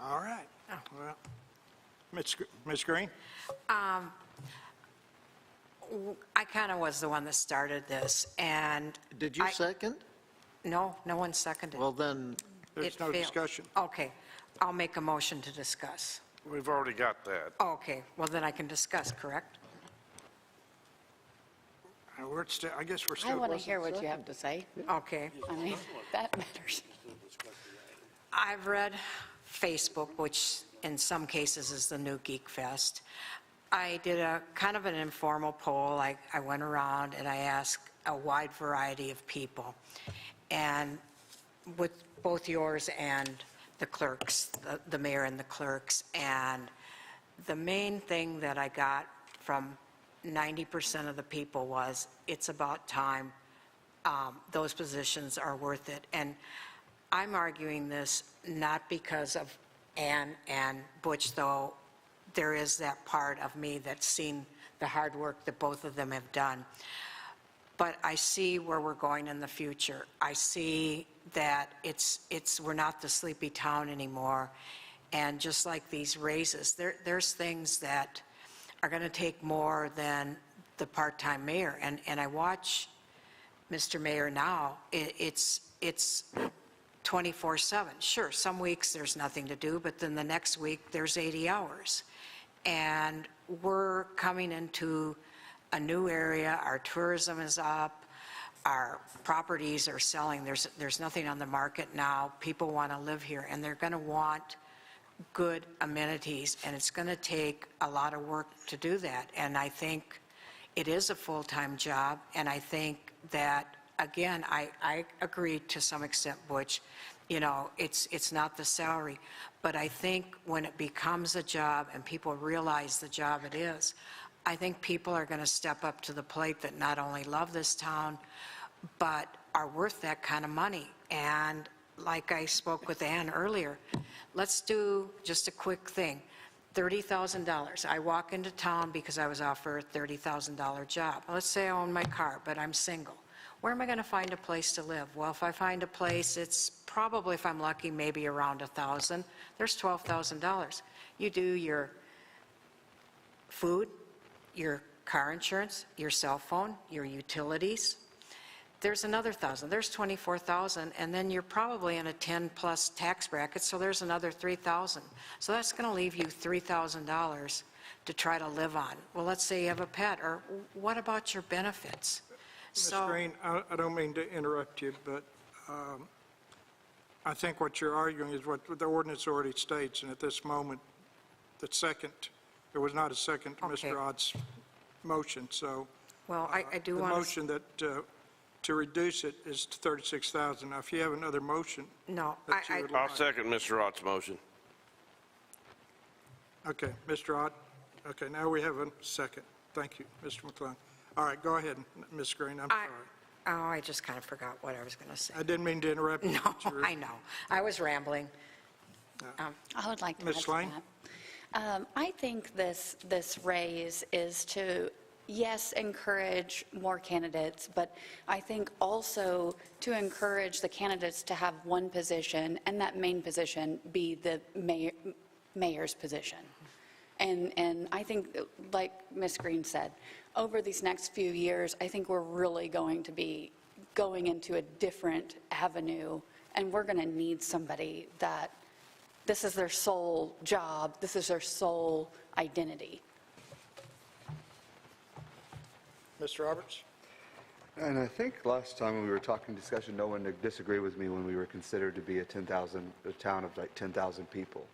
All right. Well, Ms. Green? I kind of was the one that started this, and... Did you second? No, no one seconded. Well, then, There's It no failed. discussion. Okay, I'll make a motion to discuss. We've already got that. Okay, well, then I can discuss, correct? I guess we're I still... want to hear what you have to say. Okay. I mean, that matters. I've read Facebook, which in some cases is the new Geek Fest. I did a kind of an informal poll. I went around and I asked a wide variety of people. And with both yours and the clerks, the mayor and the clerks, and the main thing that I got from 90% of the people was, it's about time. Those positions are worth it. And I'm arguing this not because of Ann and Butch, though there is that part of me that's seen the hard work that both of them have done. But I see where we're going in the future. I see that we're not the sleepy town anymore. And just like these raises, there's things that are going to take more than the part-time mayor. And I watch Mr. Mayor now. It's 24/7. Sure, some weeks there's nothing to do, but then the next week there's 80 hours. And we're coming into a new area. Our tourism is up. Our properties are selling. There's nothing on the market now. People want to live here, and they're going to want good amenities, and it's going to take a lot of work to do that. And I think it is a full-time job, and I think that, again, I agree to some extent, Butch, you know, it's not the salary, but I think when it becomes a job and people realize the job it is, I think people are going to step up to the plate that not only love this town, but are worth that kind of money. And like I spoke with Ann earlier, Let's do just a quick thing. $30,000. I walk into town because I was offered a $30,000 job. Let's say I own my car, but I'm single. Where am I going to find a place to live? Well, if I find a place, it's probably, if I'm lucky, maybe around $1,000. There's $12,000. You do your food, your car insurance, your cell phone, your utilities. There's another $1,000. There's $24,000, and then you're probably in a 10-plus tax bracket, so there's another $3,000. So that's going to leave you $3,000 to try to live on. Well, let's say you have a pet, or what about your benefits? Ms. Green, I don't mean to interrupt you, but I think what you're arguing is what the ordinance already states, and at this moment, there was not a second to Okay. Mr. Ott's motion, so Well, I do the want to... motion that, to reduce it is to $36,000. Now, if you have another motion No, that you would I'll like. second Mr. Ott's motion. Okay, Mr. Ott, okay, now we have a second. Thank you, Mr. McClung. All right, go ahead, Ms. Green, I'm sorry. I just kind of forgot what I was going to say. I didn't mean to interrupt you. No, but you were- I know. I was rambling. I would like to Ms. add to Swain? that. I think this raise is to, yes, encourage more candidates, but I think also to encourage the candidates to have one position, and that main position be the mayor's position. And I think, like Ms. Green said, over these next few years, I think we're really going to be going into a different avenue, and we're going to need somebody that this is their sole job, this is their sole identity. Mr. Roberts? And I think last time when we were talking discussion, no one disagreed with me when we were considered to be a town of like 10,000 people.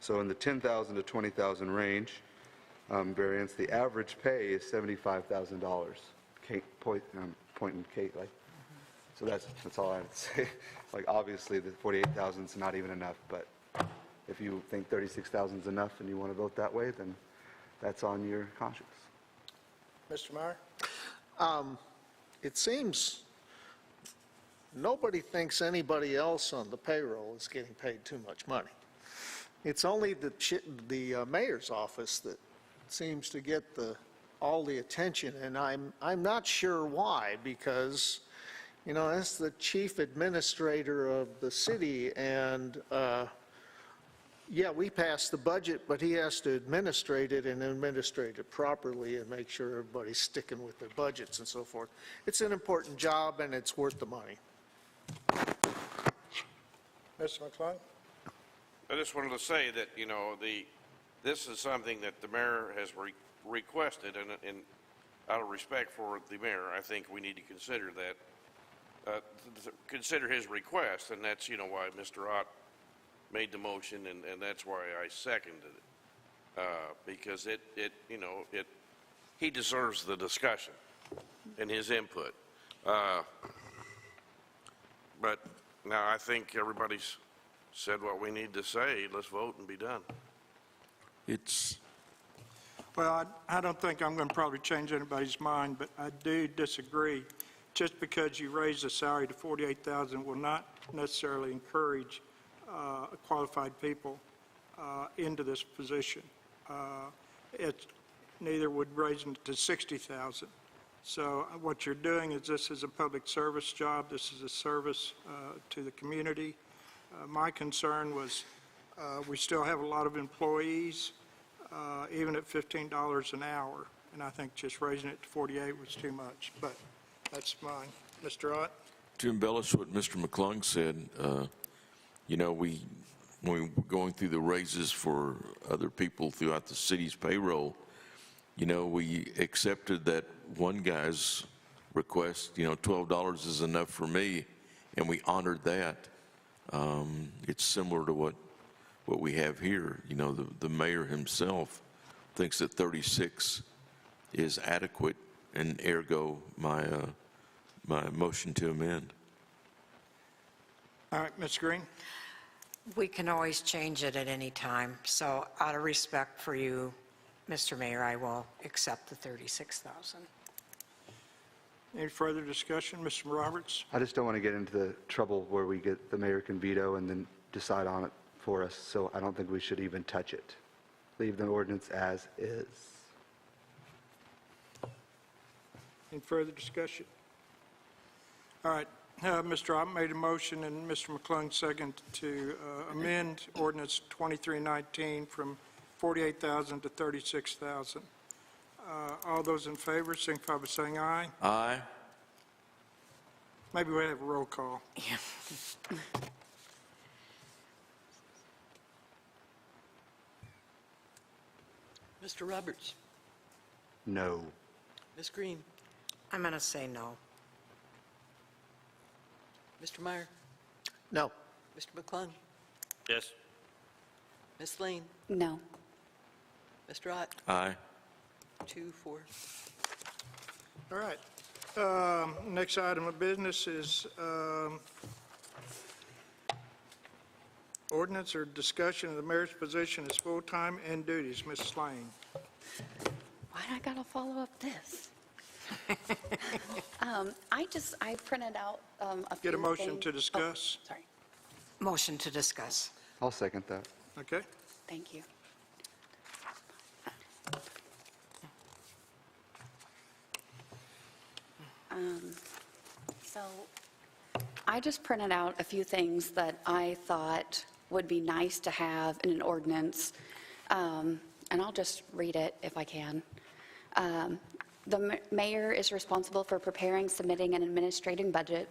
So in the 10,000 to 20,000 range, variance, the average pay is $75,000. Kate, pointing Kate, like, so that's all I have to say. Like, obviously, the 48,000 is not even enough, but if you think 36,000 is enough and you want to vote that way, then that's on your conscience. Mr. Meyer? It seems nobody thinks anybody else on the payroll is getting paid too much money. It's only the mayor's office that seems to get all the attention, and I'm not sure why, because, you know, that's the chief administrator of the city, and yeah, we pass the budget, but he has to administrate it and administrate it properly and make sure everybody's sticking with their budgets and so forth. It's an important job, and it's worth the money. Mr. McClung? I just wanted to say that, you know, this is something that the mayor has requested, and out of respect for the mayor, I think we need to consider that, consider his request, and that's, you know, why Mr. Ott made the motion, and that's why I seconded it, because he deserves the discussion and his input. But now I think everybody's said what we need to say. Let's vote and be done. Well, I don't think I'm going to probably change anybody's mind, but I do disagree. Just because you raise the salary to $48,000 will not necessarily encourage qualified people into this position. Neither would raise it to $60,000. So what you're doing is, this is a public service job. This is a service to the community. My concern was we still have a lot of employees, even at $15 an hour, and I think just raising it to 48 was too much, but that's mine. Mr. Ott? To embellish what Mr. McClung said, you know, when we were going through the raises for other people throughout the city's payroll, you know, we accepted that one guy's request, you know, $12 is enough for me, and we honored that. It's similar to what we have here. You know, the mayor himself thinks that 36 is adequate, and ergo my motion to amend. All right, Ms. Green? We can always change it at any time, so out of respect for you, Mr. Mayor, I will accept the $36,000. Any further discussion? Mr. Roberts? I just don't want to get into the trouble where the mayor can veto and then decide on it before us, so I don't think we should even touch it. Leave the ordinance as is. Any further discussion? All right, Mr. Ott made a motion and Mr. McClung second to amend ordinance 2319 from 48,000 to 36,000. All those in favor, signify by saying aye. Aye. Maybe we'll have a roll call. Mr. Roberts, No. Ms. Green, I'm going to say no. Mr. Meyer, No. Mr. McClung, Yes. Ms. Lane, No. Mr. Ott, Aye. 2-4. All right. Next item of business is ordinance or discussion of the mayor's position as full-time and duties. Mrs. Lane. Why do I gotta follow up this? I printed out a few Get a motion things. to discuss. Oh, sorry, Motion to discuss. I'll second that. Okay? thank you. So I just printed out a few things that I thought would be nice to have in an ordinance, and I'll just read it if I can. The mayor is responsible for preparing, submitting, and administrating budget.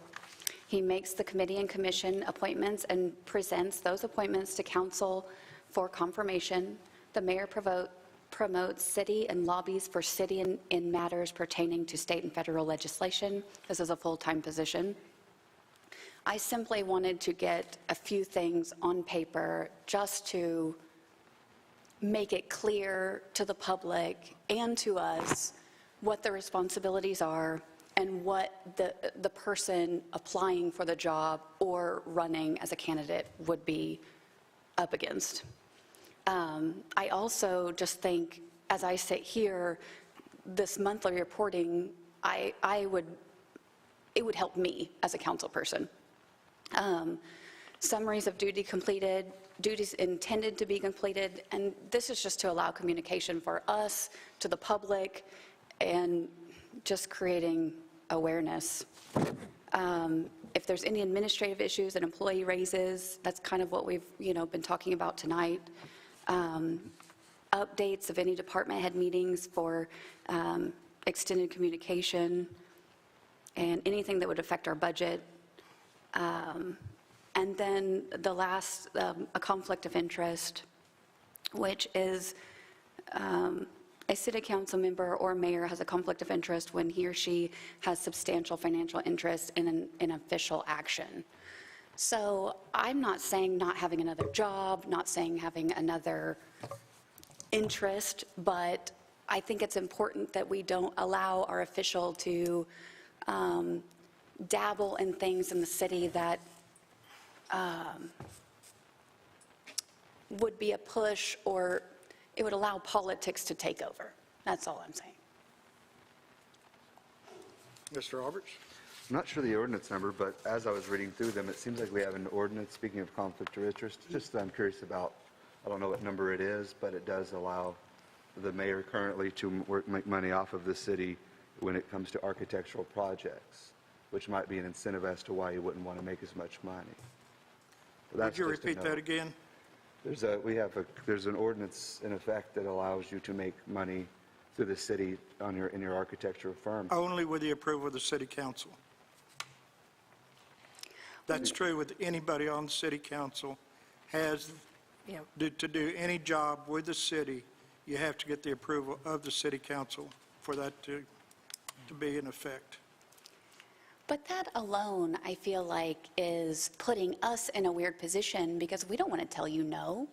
He makes the committee and commission appointments and presents those appointments to council for confirmation. The mayor promotes city and lobbies for city in matters pertaining to state and federal legislation. This is a full-time position. I simply wanted to get a few things on paper just to make it clear to the public and to us what the responsibilities are and what the person applying for the job or running as a candidate would be up against. I also just think, as I sit here, this monthly reporting, it would help me as a council person. Summaries of duty completed, duties intended to be completed, and this is just to allow communication for us, to the public, and just creating awareness. If there's any administrative issues an employee raises, that's kind of what we've, been talking about tonight. Updates of any department head meetings for extended communication, and anything that would affect our budget. And then the last, a conflict of interest, which is a city council member or mayor has a conflict of interest when he or she has substantial financial interest in an official action. So I'm not saying not having another job, not saying having another interest, but I think it's important that we don't allow our official to dabble in things in the city that would be a push, or it would allow politics to take over. That's all I'm saying. Mr. Roberts? I'm not sure the ordinance number, but as I was reading through them, it seems like we have an ordinance, speaking of conflict of interest, just that I'm curious about, I don't know what number it is, but it does allow the mayor currently to make money off of the city when it comes to architectural projects, which might be an incentive as to why you wouldn't want to make as much money. But Would that's you just a repeat that note. again? There's an ordinance in effect that allows you to make money through the city in your architectural firm. Only with the approval of the city council. That's true with anybody on the city council has, Yeah. to do any job with the city, you have to get the approval of the city council for that to be in effect. But that alone, I feel like, is putting us in a weird position because we don't want to tell you no.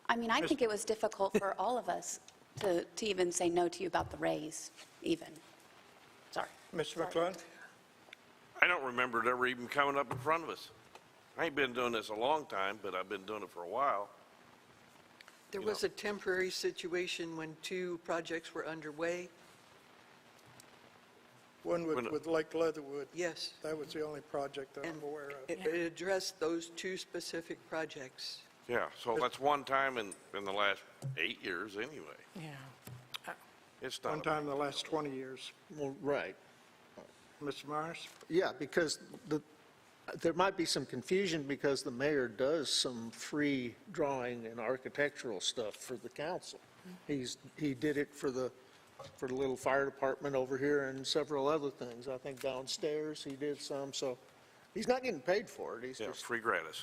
I mean, I think it was difficult for all of us to even say no to you about the raise, even. Sorry. Mr. McClung? I don't remember it ever even coming up in front of us. I ain't been doing this a long time, but I've been doing it for a while. There was a temporary situation when 2 projects were underway. One with Lake Leatherwood. Yes. That was the only project that I'm And aware of. it addressed those 2 specific projects. Yeah, so that's one time in the last 8 years anyway. Yeah. It's One not, time in the last 20 years. Well, right. Mr. Myers? Yeah, because there might be some confusion because the mayor does some free drawing and architectural stuff for the council. He did it for the little fire department over here and several other things. I think downstairs he did some, so he's not getting paid for it. He's yeah, just free gratis.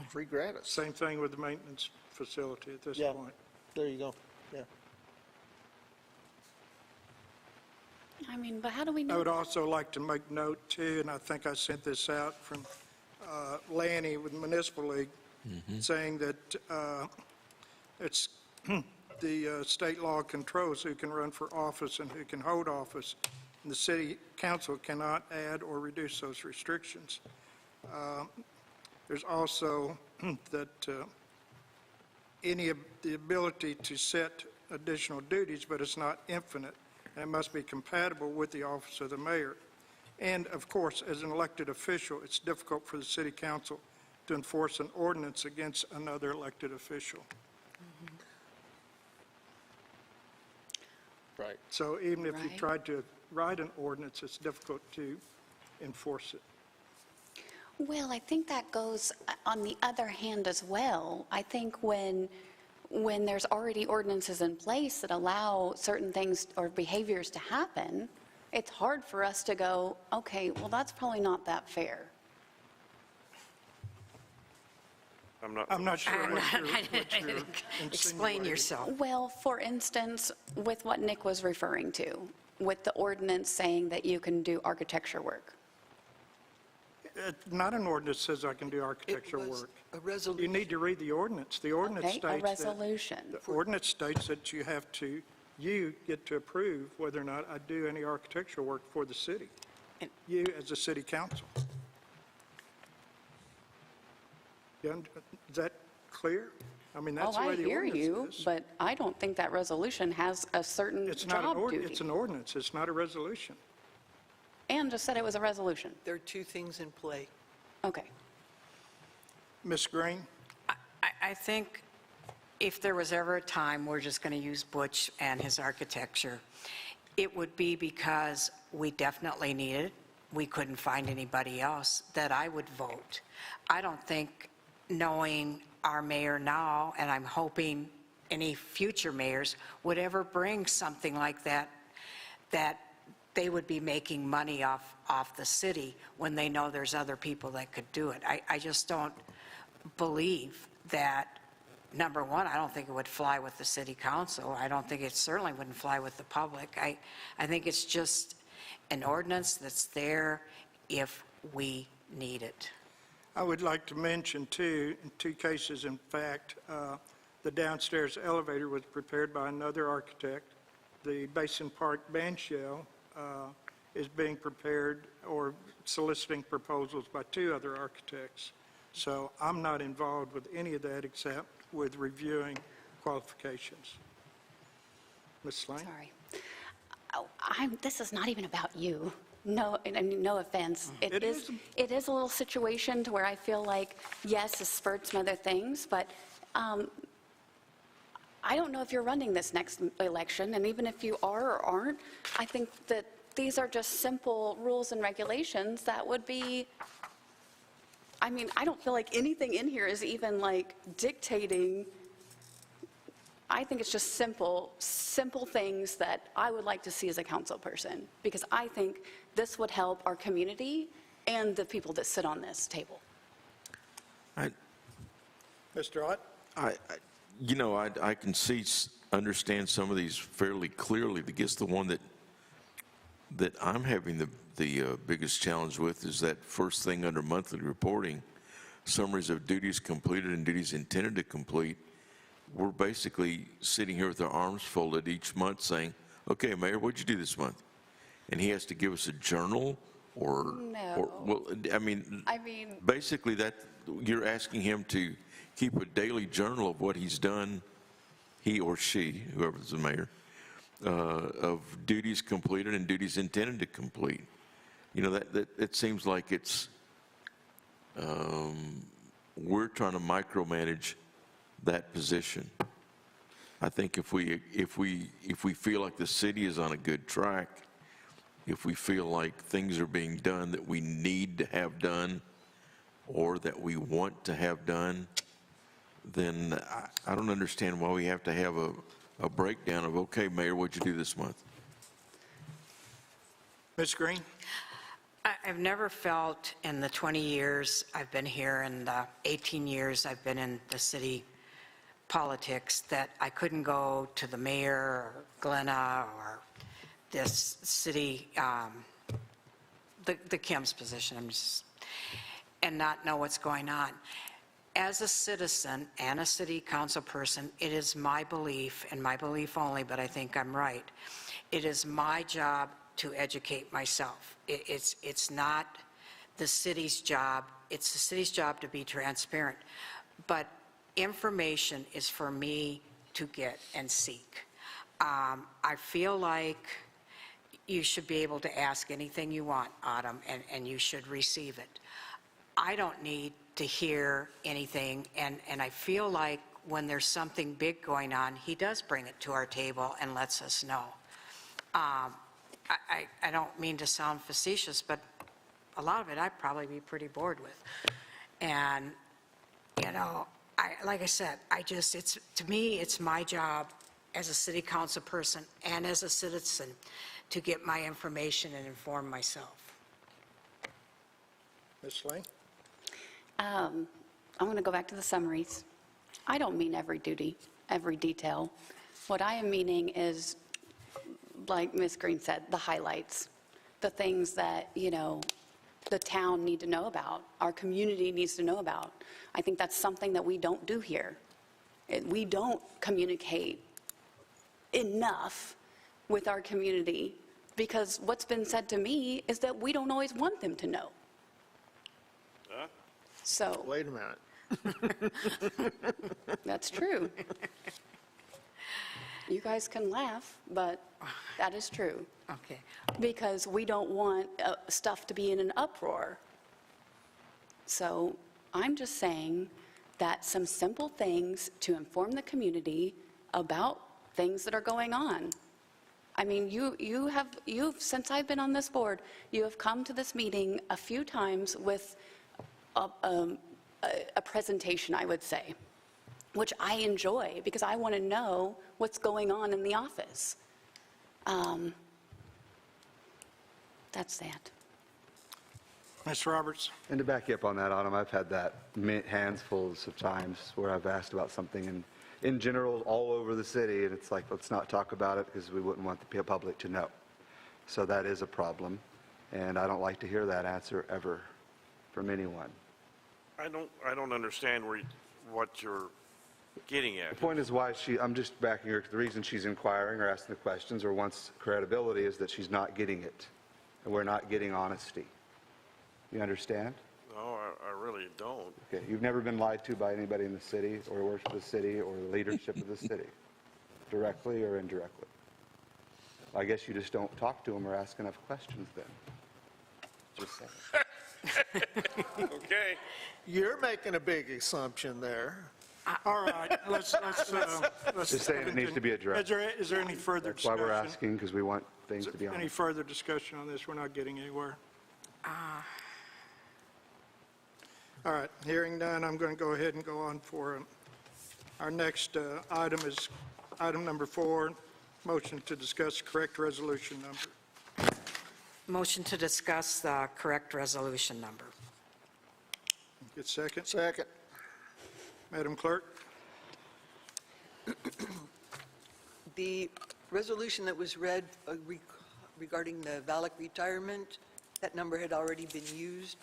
free gratis. Same thing with the maintenance facility at this Yeah. point. There you go, yeah. I mean, but how do we I know? would also like to make note too, and I think I sent this out from Lanny with Municipal League, saying that it's, the state law controls who can run for office and who can hold office, and the city council cannot add or reduce those restrictions. There's also that the ability to set additional duties, but it's not infinite, and it must be compatible with the office of the mayor. And of course, as an elected official, it's difficult for the city council to enforce an ordinance against another elected official. Right. So even if you Right. tried to write an ordinance, it's difficult to enforce it. Well, I think that goes on the other hand as well. I think when there's already ordinances in place that allow certain things or behaviors to happen, it's hard for us to go, okay, well, that's probably not that fair. I'm not sure what you're Explain insinuating. yourself. Well, for instance, with what Nick was referring to, with the ordinance saying that you can do architecture work. Not an ordinance says I can do It architectural was work. a You resolution. need to read the ordinance. The ordinance Okay, a states that, resolution. the ordinance states that you get to approve whether or not I do any architectural work for the city. You as a city council. Is that clear? I mean, that's Oh, the way I the hear ordinance you, is. but I don't think that resolution has a certain It's not job an duty. it's an ordinance, it's not a resolution. Ann just said it was a resolution. There are two things in play. Okay. Ms. Green? I think if there was ever a time, we're just going to use Butch and his architecture, it would be because we definitely need it. We couldn't find anybody else that I would vote. I don't think, knowing our mayor now, and I'm hoping any future mayors would ever bring something like that, that they would be making money off the city when they know there's other people that could do it. I just don't believe that, number one, I don't think it would fly with the city council. I don't think it certainly wouldn't fly with the public. I think it's just an ordinance that's there if we need it. I would like to mention, too, in two cases, in fact, the downstairs elevator was prepared by another architect. The Basin Park band shell is being prepared or soliciting proposals by two other architects. So I'm not involved with any of that except with reviewing qualifications. Ms. Slane? Sorry. Oh, this is not even about you. No, I mean, no offense. It is. It is a little situation to where I feel like, yes, it spurred some other things, but I don't know if you're running this next election, and even if you are or aren't, I think that these are just simple rules and regulations that would be, I mean, I don't feel like anything in here is even like dictating. I think it's just simple things that I would like to see as a council person, because I think this would help our community and the people that sit on this table. Mr. Ott? I can understand some of these fairly clearly. I guess the one that I'm having the biggest challenge with is that first thing under monthly reporting, summaries of duties completed and duties intended to complete. We're basically sitting here with our arms folded each month saying, okay, Mayor, what'd you do this month? And he has to give us a journal or, No. well, I mean, I mean, basically that, you're asking him to keep a daily journal of what he's done, he or she, whoever's the mayor, of duties completed and duties intended to complete. That it seems like it's, we're trying to micromanage that position. I think if we feel like the city is on a good track, if we feel like things are being done that we need to have done or that we want to have done, then I don't understand why we have to have a breakdown of, okay, Mayor, what'd you do this month? Ms. Green? I've never felt in the 20 years I've been here and the 18 years I've been in the city politics that I couldn't go to the mayor or Glenna or this city, the Kim's position, and not know what's going on. As a citizen and a city council person, it is my belief, and my belief only, but I think I'm right, it is my job to educate myself. It's not the city's job. It's the city's job to be transparent. But information is for me to get and seek. I feel like you should be able to ask anything you want, Autumn, and you should receive it. I don't need to hear anything, and I feel like when there's something big going on, he does bring it to our table and lets us know. I don't mean to sound facetious, but a lot of it I'd probably be pretty bored with. And, you know, like I said, to me, it's my job as a city council person and as a citizen to get my information and inform myself. Ms. Lane? I'm going to go back to the summaries. I don't mean every duty, every detail. What I am meaning is, like Ms. Green said, the highlights, the things that, you know, the town need to know about, our community needs to know about. I think that's something that we don't do here. We don't communicate enough with our community because what's been said to me is that we don't always want them to know. So Wait a minute. that's true. You guys can laugh, but that is true. Okay. Because we don't want stuff to be in an uproar. So I'm just saying that some simple things to inform the community about things that are going on. I mean, you've since I've been on this board, you have come to this meeting a few times with a presentation, I would say, which I enjoy because I want to know what's going on in the office. That's that. Ms. Roberts? And to back you up on that, Autumn, I've had that handfuls of times where I've asked about something in general all over the city, and it's like, let's not talk about it because we wouldn't want the public to know. So that is a problem, and I don't like to hear that answer ever from anyone. I don't understand what you're getting at. The point is why I'm just backing her, the reason she's inquiring or asking the questions or wants credibility is that she's not getting it, and we're not getting honesty. You understand? No, I really don't. Okay, you've never been lied to by anybody in the city or works for the city or the leadership of the city, directly or indirectly. I guess you just don't talk to them or ask enough questions then. Just saying. Okay. You're making a big assumption there. All right, let's Just saying it needs to be addressed. Is there any further That's why discussion? we're asking, because we want things to be Any honest. further discussion on this? We're not getting anywhere. All right, hearing none, I'm going to go ahead and go on for our next item is item number 4, motion to discuss correct resolution number. Motion to discuss the correct resolution number. Get second. Second. Madam Clerk? The resolution that was read regarding the VALIC retirement, that number had already been used.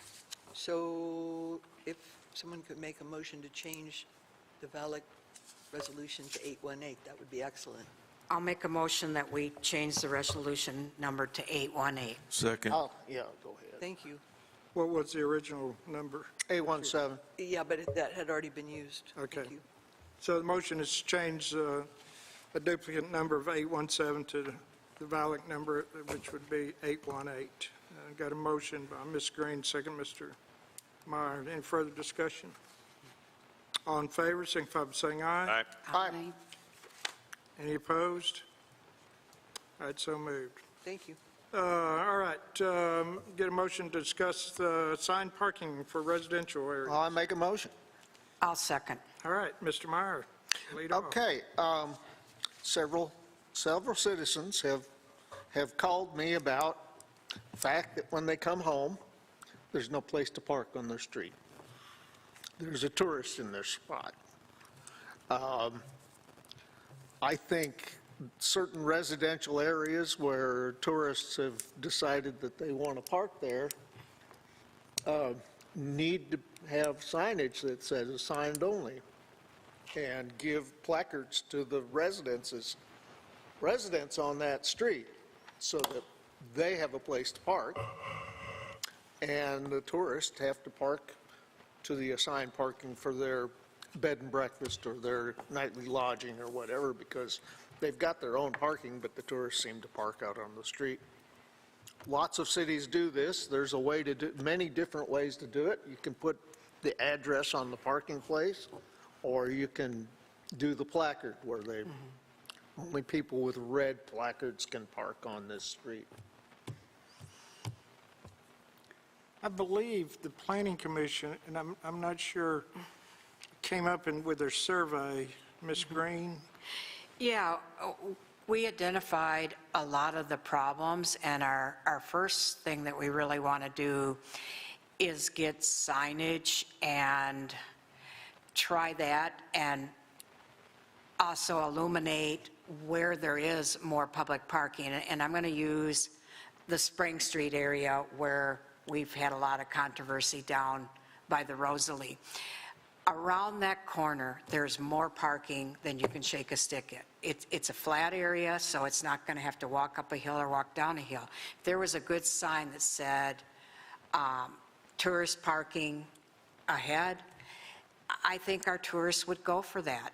So if someone could make a motion to change the VALIC resolution to 818, that would be excellent. I'll make a motion that we change the resolution number to 818. Second. Oh, yeah, go ahead. Thank you. What was the original number? 817. Yeah, but that had already been used. Okay. Thank you. So the motion is to change a duplicate number of 817 to the VALIC number, which would be 818. Got a motion by Ms. Green, second Mr. Meyer. Any further discussion? All in favor, signify by saying aye. Aye. Aye. Any opposed? All right, so moved. Thank you. All right, get a motion to discuss the assigned parking for residential areas. I make a motion. I'll second. All right, Mr. Meyer, lead off. Okay, several citizens have called me about the fact that when they come home, there's no place to park on their street. There's a tourist in their spot. I think certain residential areas where tourists have decided that they want to park there need to have signage that says assigned only, and give placards to the residents on that street so that they have a place to park, and the tourists have to park to the assigned parking for their bed and breakfast or their nightly lodging or whatever, because they've got their own parking, but the tourists seem to park out on the street. Lots of cities do this. There's a way to do, many different ways to do it. You can put the address on the parking place, or you can do the placard where they, only people with red placards can park on this street. I believe the Planning Commission, and I'm not sure, came up with their survey, Ms. Green. Yeah, we identified a lot of the problems, and our first thing that we really want to do is get signage and try that, and also illuminate where there is more public parking. And I'm going to use the Spring Street area where we've had a lot of controversy down by the Rosalie. Around that corner, there's more parking than you can shake a stick at. It's a flat area, so it's not going to have to walk up a hill or walk down a hill. If there was a good sign that said tourist parking ahead, I think our tourists would go for that.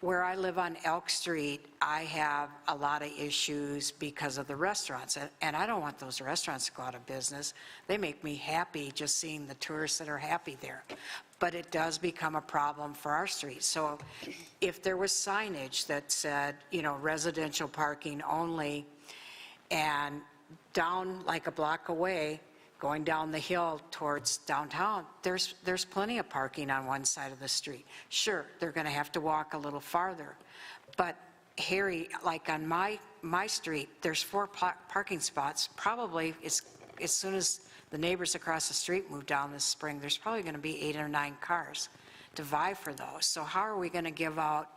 Where I live on Elk Street, I have a lot of issues because of the restaurants, and I don't want those restaurants to go out of business. They make me happy just seeing the tourists that are happy there. But it does become a problem for our street. So if there was signage that said, you know, residential parking only, and down like a block away, going down the hill towards downtown, there's plenty of parking on one side of the street. Sure, they're going to have to walk a little farther. But Harry, like on my street, there's 4 parking spots. Probably as soon as the neighbors across the street move down this spring, there's probably going to be 8 or 9 cars to vie for those. So how are we going to give out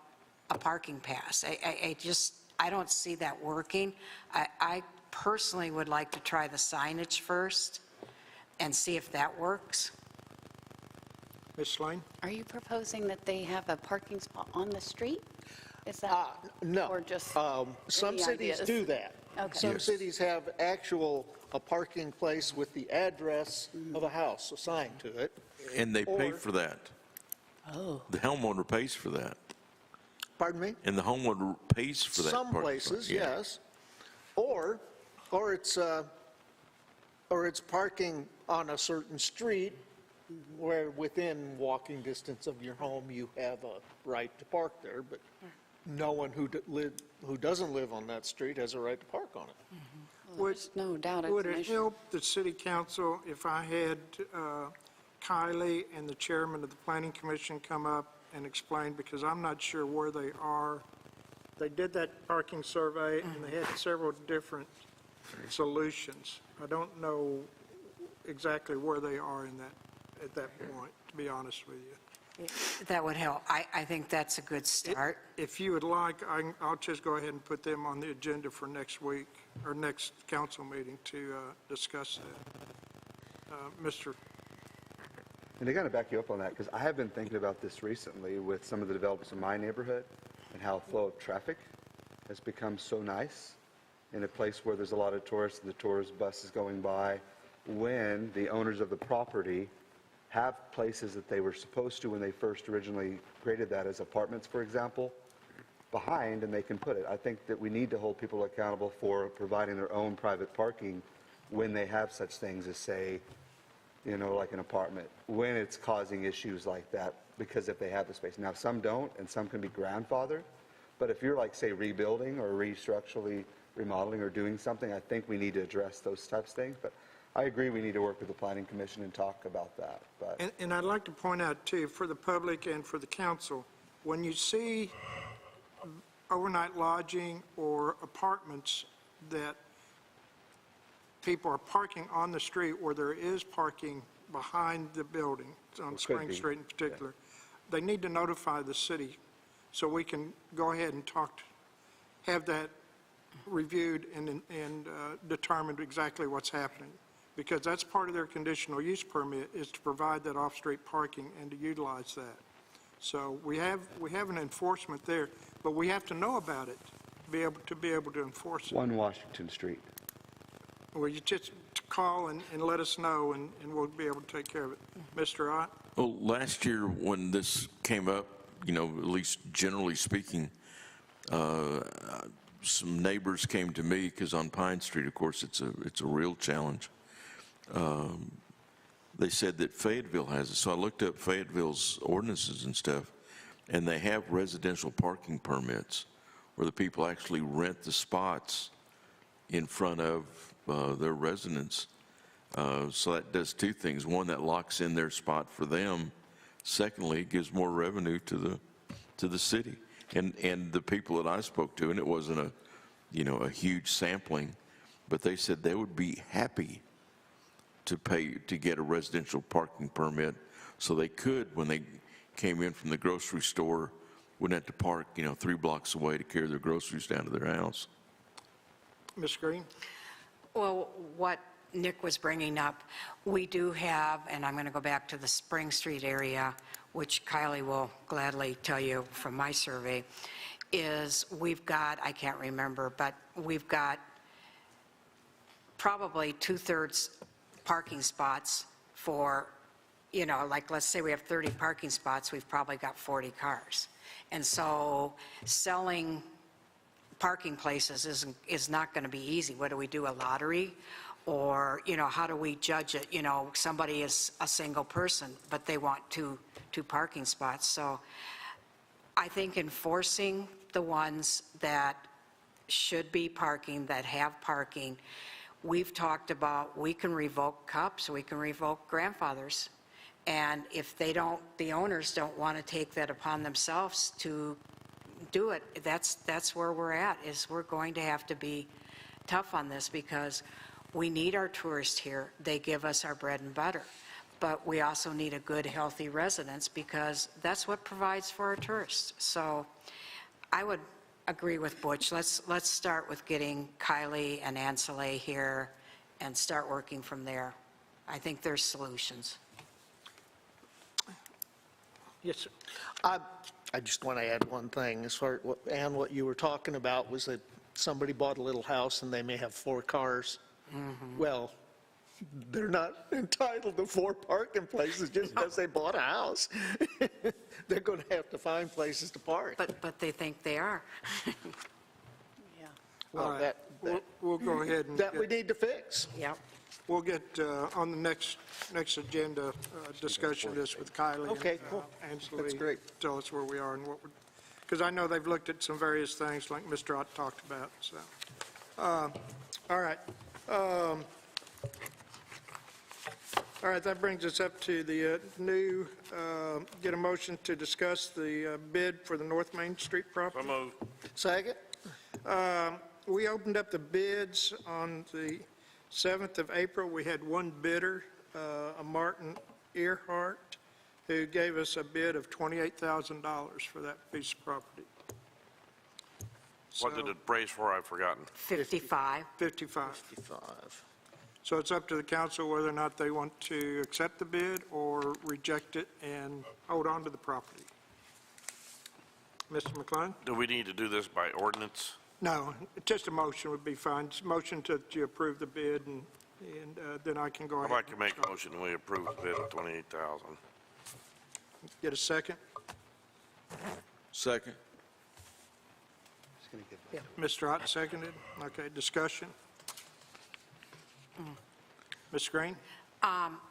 a parking pass? I don't see that working. I personally would like to try the signage first and see if that works. Ms. Lane? Are you proposing that they have a parking spot on the street? Is that? No. Or just Some any cities ideas? do that. Okay. Some cities have a parking place with the address of a house assigned to it. And they pay Or- for that. Oh. The homeowner pays for that. Pardon me? And the homeowner pays for that. Some parking places, spot, yeah. yes. Or it's parking on a certain street where within walking distance of your home, you have a right to park there, but no one who doesn't live on that street has a right to park on it. There's no doubt it's Would an it issue. help the city council if I had Kylie and the chairman of the planning commission come up and explain, because I'm not sure where they are. They did that parking survey and they had several different solutions. I don't know exactly where they are at that point, to be honest with you. That would help. I think that's a good start. If you would like, I'll just go ahead and put them on the agenda for next week, or next council meeting to discuss that. Mr. And to kind of back you up on that, because I have been thinking about this recently with some of the developments in my neighborhood and how flow of traffic has become so nice in a place where there's a lot of tourists, the tourist bus is going by, when the owners of the property have places that they were supposed to when they first originally created that as apartments, for example, behind, and they can put it. I think that we need to hold people accountable for providing their own private parking when they have such things as, say, you know, like an apartment, when it's causing issues like that, because if they have the space. Now, some don't, and some can be grandfathered, but if you're like, say, rebuilding or restructurally remodeling or doing something, I think we need to address those types of things. But I agree we need to work with the planning commission and talk about that, but. And I'd like to point out, too, for the public and for the council, when you see overnight lodging or apartments that people are parking on the street where there is parking behind the building, on could Spring be, Street in particular, they need to notify the city so we can go ahead and have that reviewed and determined exactly what's happening. Because that's part of their conditional use permit, is to provide that off-street parking and to utilize that. So we have an enforcement there, but we have to know about it to be able to enforce it. 1 Washington Street. Well, you just call and let us know, and we'll be able to take care of it. Mr. Ott? Well, last year when this came up, you know, at least generally speaking, some neighbors came to me, because on Pine Street, of course, it's a real challenge. They said that Fayetteville has it. So I looked up Fayetteville's ordinances and stuff, and they have residential parking permits where the people actually rent the spots in front of their residence. So that does two things. One, that locks in their spot for them. Secondly, it gives more revenue to the city. And the people that I spoke to, and it wasn't a huge sampling, but they said they would be happy to get a residential parking permit, so they could, when they came in from the grocery store, wouldn't have to park 3 blocks away to carry their groceries down to their house. Ms. Green? Well, what Nick was bringing up, we do have, and I'm going to go back to the Spring Street area, which Kylie will gladly tell you from my survey, is we've got, I can't remember, but we've got probably 2/3 parking spots for, like, let's say we have 30 parking spots, we've probably got 40 cars. And so selling parking places is not going to be easy. What do we do, a lottery? Or, how do we judge it? Somebody is a single person, but they want two parking spots. So I think enforcing the ones that should be parking, that have parking, we've talked about, we can revoke cups, we can revoke grandfathers. And if the owners don't want to take that upon themselves to do it, that's where we're at, is we're going to have to be tough on this, because we need our tourists here. They give us our bread and butter. But we also need a good, healthy residence, because that's what provides for our tourists. So I would agree with Butch. Let's start with getting Kylie and Ansele here and start working from there. I think there's solutions. Yes, sir. I just want to add one thing. As far as what you were talking about was that somebody bought a little house and they may have 4 cars. Well, they're not entitled to 4 parking places just because they bought a house. They're going to have to find places to park. But they think they are. Well, all right. We'll go ahead and. that we need to fix. Yep. We'll get on the next agenda discussion of this with Kylie. Okay, and, cool. Angela. That's great. Tell us where we are and what we're, because I know they've looked at some various things like Mr. Ott talked about, so. All right. All right, that brings us up to the new, get a motion to discuss the bid for the North Main Street property. So moved. Second? We opened up the bids on the 7th of April. We had one bidder, a Martin Earhart, who gave us a bid of $28,000 for that piece of property. What did it raise for? I've forgotten. 55. 55. 55. So it's up to the council whether or not they want to accept the bid or reject it and hold on to the property. Mr. McClung? Do we need to do this by ordinance? No, just a motion would be fine. Just motion to approve the bid, and then I can go I'd ahead. like to make a motion we approve the bid of $28,000. Get a second? Second. Just gonna give Mr. Ott seconded. Okay, discussion? Ms. Green?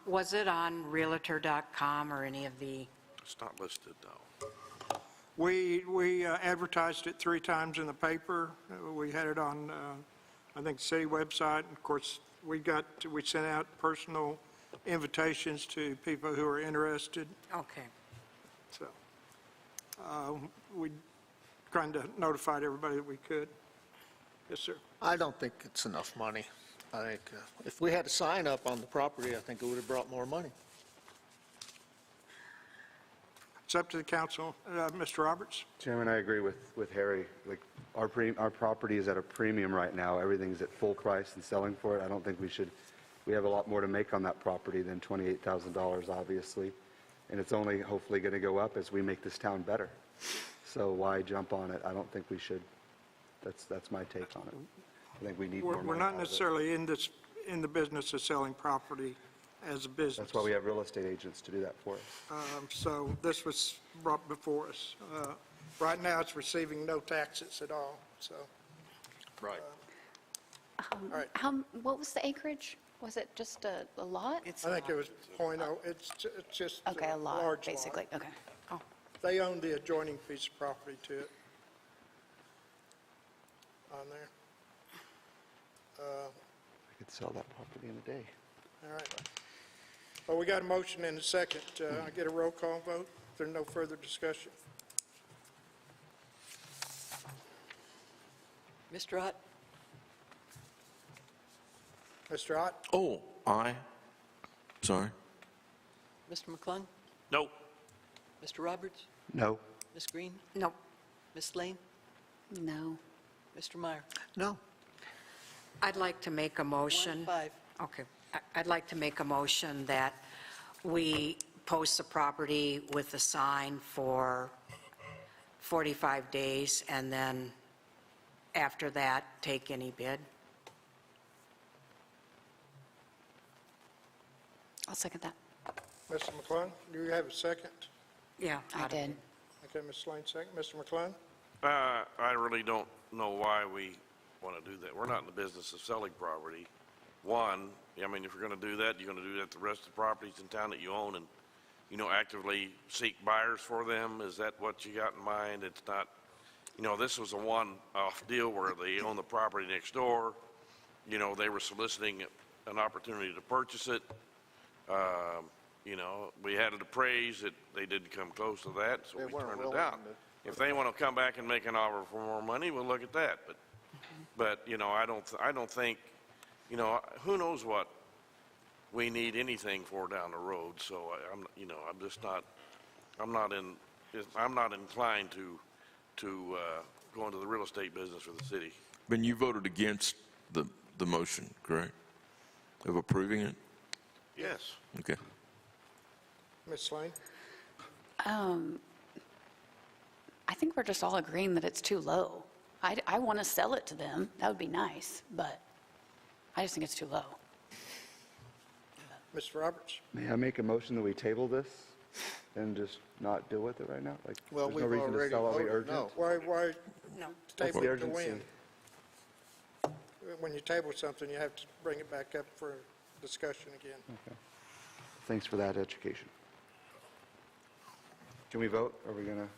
Was it on Realtor.com or any of the, It's not listed, though. We advertised it 3 times in the paper. We had it on, I think, the city website. And of course, we sent out personal invitations to people who are interested. okay. So we kind of notified everybody that we could. Yes, sir. I don't think it's enough money. I think if we had a sign up on the property, I think it would have brought more money. It's up to the council. Mr. Roberts? Chairman, I agree with Harry. Like, our property is at a premium right now. Everything's at full price and selling for it. I don't think we have a lot more to make on that property than $28,000, obviously. And it's only hopefully going to go up as we make this town better. So why jump on it? I don't think we should. That's my take on it. I think we need more money. We're not out of it. necessarily in the business of selling property as a business. That's why we have real estate agents to do that for us. So this was brought before us. Right now, it's receiving no taxes at all, so. Right. All right. What was the acreage? Was it just a lot? I think it was .0, it's just a Okay, a lot, large lot. basically, okay. Oh, They own the adjoining piece of property to it on there. I could sell that property in a day. All right. Well, we got a motion and a second. I get a roll call vote? If there's no further discussion. Mr. Ott? Mr. Ott? Oh, aye. Sorry. Mr. McClung? Nope. Mr. Roberts? No. Ms. Green? No, Ms. Lane? no. Mr. Meyer? No. I'd like to make a motion. 1-5. Okay. I'd like to make a motion that we post the property with the sign for 45 days, and then after that, take any bid. I'll second that. Mr. McClung, do you have a second? Yeah. I did. Okay, Ms. Lane, second. Mr. McClung? I really don't know why we want to do that. We're not in the business of selling property. One, I mean, if you're going to do that, you're going to do that to the rest of the properties in town that you own and, actively seek buyers for them? Is that what you got in mind? It's not, this was a one-off deal where they own the property next door. They were soliciting an opportunity to purchase it. We had it appraised, they didn't come close to that, so They we weren't turned it willing down. to- If they want to come back and make an offer for more money, we'll look at that, but I don't think, who knows what we need anything for down the road, so I'm not inclined to go into the real estate business for the city. Ben, you voted against the motion, correct? Of approving it? Yes. Okay. Ms. Lane? I think we're just all agreeing that it's too low. I want to sell it to them. That would be nice, but I just think it's too low. Mr. Roberts? May I make a motion that we table this and just not deal with it right now? Like, Well, there's no we've reason to already sell it. Are we voted urgent? no. Why No. table the it to urgency? when? When you table something, you have to bring it back up for discussion again. Thanks for that education. Can we vote? Are we going to? Is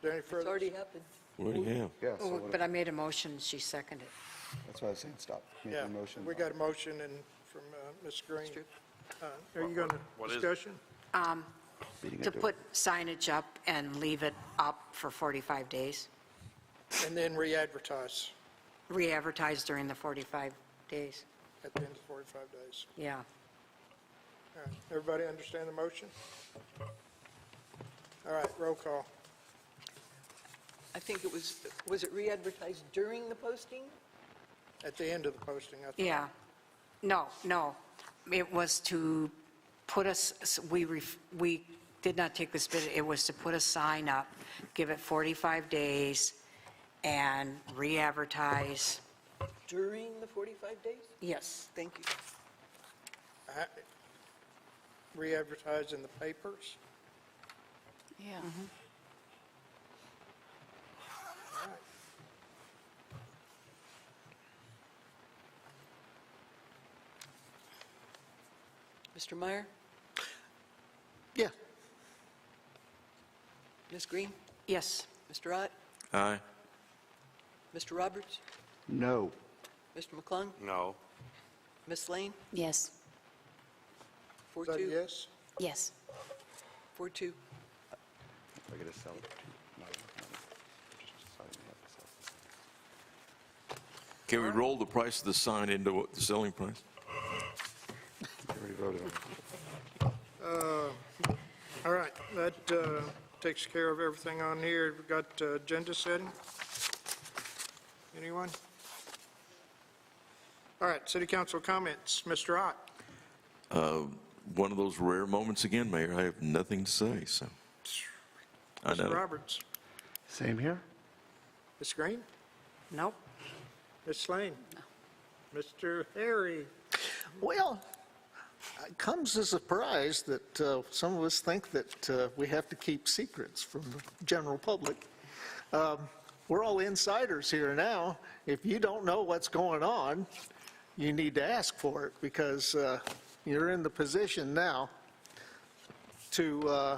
there any It's further? already happened. What do you have? Yeah, so Oh, what- but I made a motion, she seconded. that's why I was saying stop. Make Yeah, a motion. we got a motion and from Ms. Green. true. Are you going to What is it? discussion? Beating it To to it. put signage up and leave it up for 45 days, And then re-advertise re-advertise during the 45 days. at the end of 45 days. Yeah. All right, everybody understand the motion? All right, roll call. I think it was it re-advertised during the posting? At the end of the posting, I thought. Yeah. No. It was to put us, we did not take this bid, it was to put a sign up, give it 45 days, and re-advertise. During the 45 days? Yes. Thank you. Re-advertise in the papers. Yeah. All right. Mr. Meyer? Yeah, Ms. Green? Yes. Mr. Ott? Aye. Mr. Roberts? No. Mr. McClung? No. Ms. Lane? Yes. Is that a 4-2? yes? Yes. 4-2. I gotta sell it. Not enough money. Just deciding they have to sell it. Can we roll the price of the sign into what the selling price? We already voted on it. All right, that takes care of everything on here. We've got agenda setting. Anyone? All right, city council comments. Mr. Ott? One of those rare moments again, Mayor, I have nothing to say, so. I Mr. know. Roberts? Same here? Ms. Green? Nope. Ms. Lane? Mr. Harry? well, it comes as a surprise that some of us think that we have to keep secrets from the general public. We're all insiders here now. If you don't know what's going on, you need to ask for it, because you're in the position now to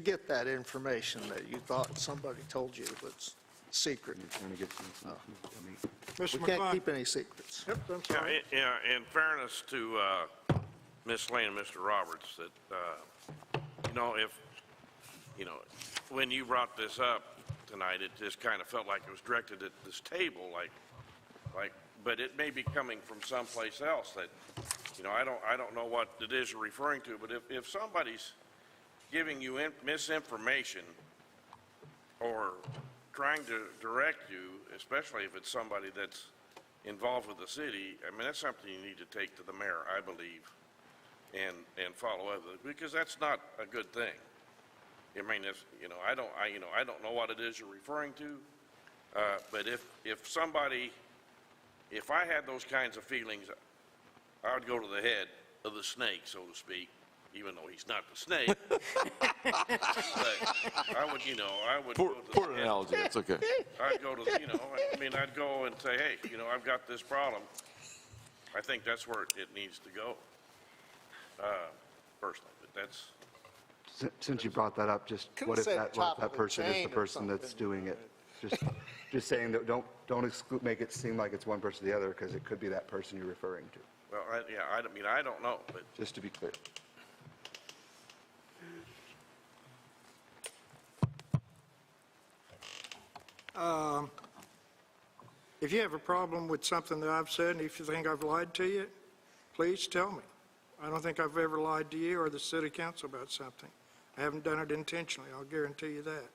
get that information that you thought somebody told you was secret. You're trying to get some information. I mean, Mr. We can't McClung? keep any secrets. Yep, I'm Yeah, sorry. in fairness to Ms. Lane and Mr. Roberts, that, when you brought this up tonight, it just kind of felt like it was directed at this table, but it may be coming from someplace else that, I don't know what it is you're referring to, but if somebody's giving you misinformation or trying to direct you, especially if it's somebody that's involved with the city, I mean, that's something you need to take to the mayor, I believe, and follow up with it, because that's not a good thing. I mean, I don't know what it is you're referring to, but if I had those kinds of feelings, I would go to the head of the snake, so to speak, even though he's not the snake. But I would go to the Poor head. analogy, that's okay. I'd go to, I'd go and say, hey, I've got this problem. I think that's where it needs to go, personally, but that's, Since you brought that up, just Could've what if said that top of the person is chain the or person that's something. doing it? Just saying that, don't exclude, make it seem like it's one person or the other, because it could be that person you're referring to, well, I don't know, but just to be clear. If you have a problem with something that I've said, and if you think I've lied to you, please tell me. I don't think I've ever lied to you or the city council about something. I haven't done it intentionally, I'll guarantee you that.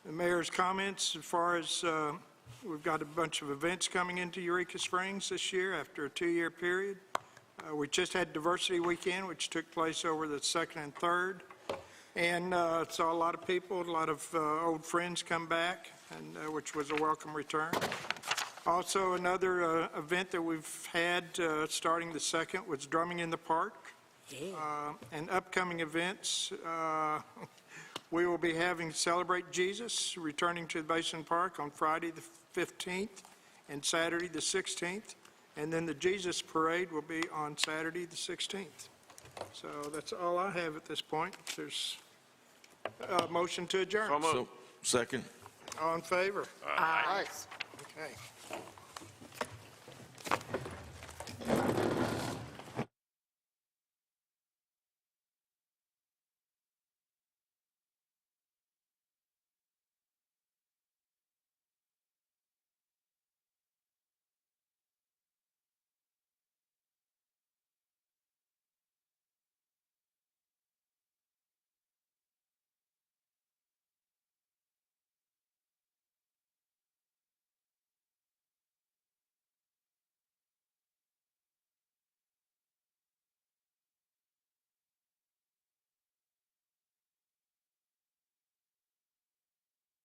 The mayor's comments, as far as, we've got a bunch of events coming into Eureka Springs this year after a 2-year period. We just had Diversity Weekend, which took place over the 2nd and 3rd. And saw a lot of people, a lot of old friends come back, and which was a welcome return. Also, another event that we've had starting the 2nd was Drumming in the Park. And upcoming events, we will be having Celebrate Jesus, returning to the Basin Park on Friday the 15th and Saturday the 16th. And then the Jesus Parade will be on Saturday the 16th. So that's all I have at this point. There's a motion to adjourn. so moved. So, second? All in favor? Aye. Okay.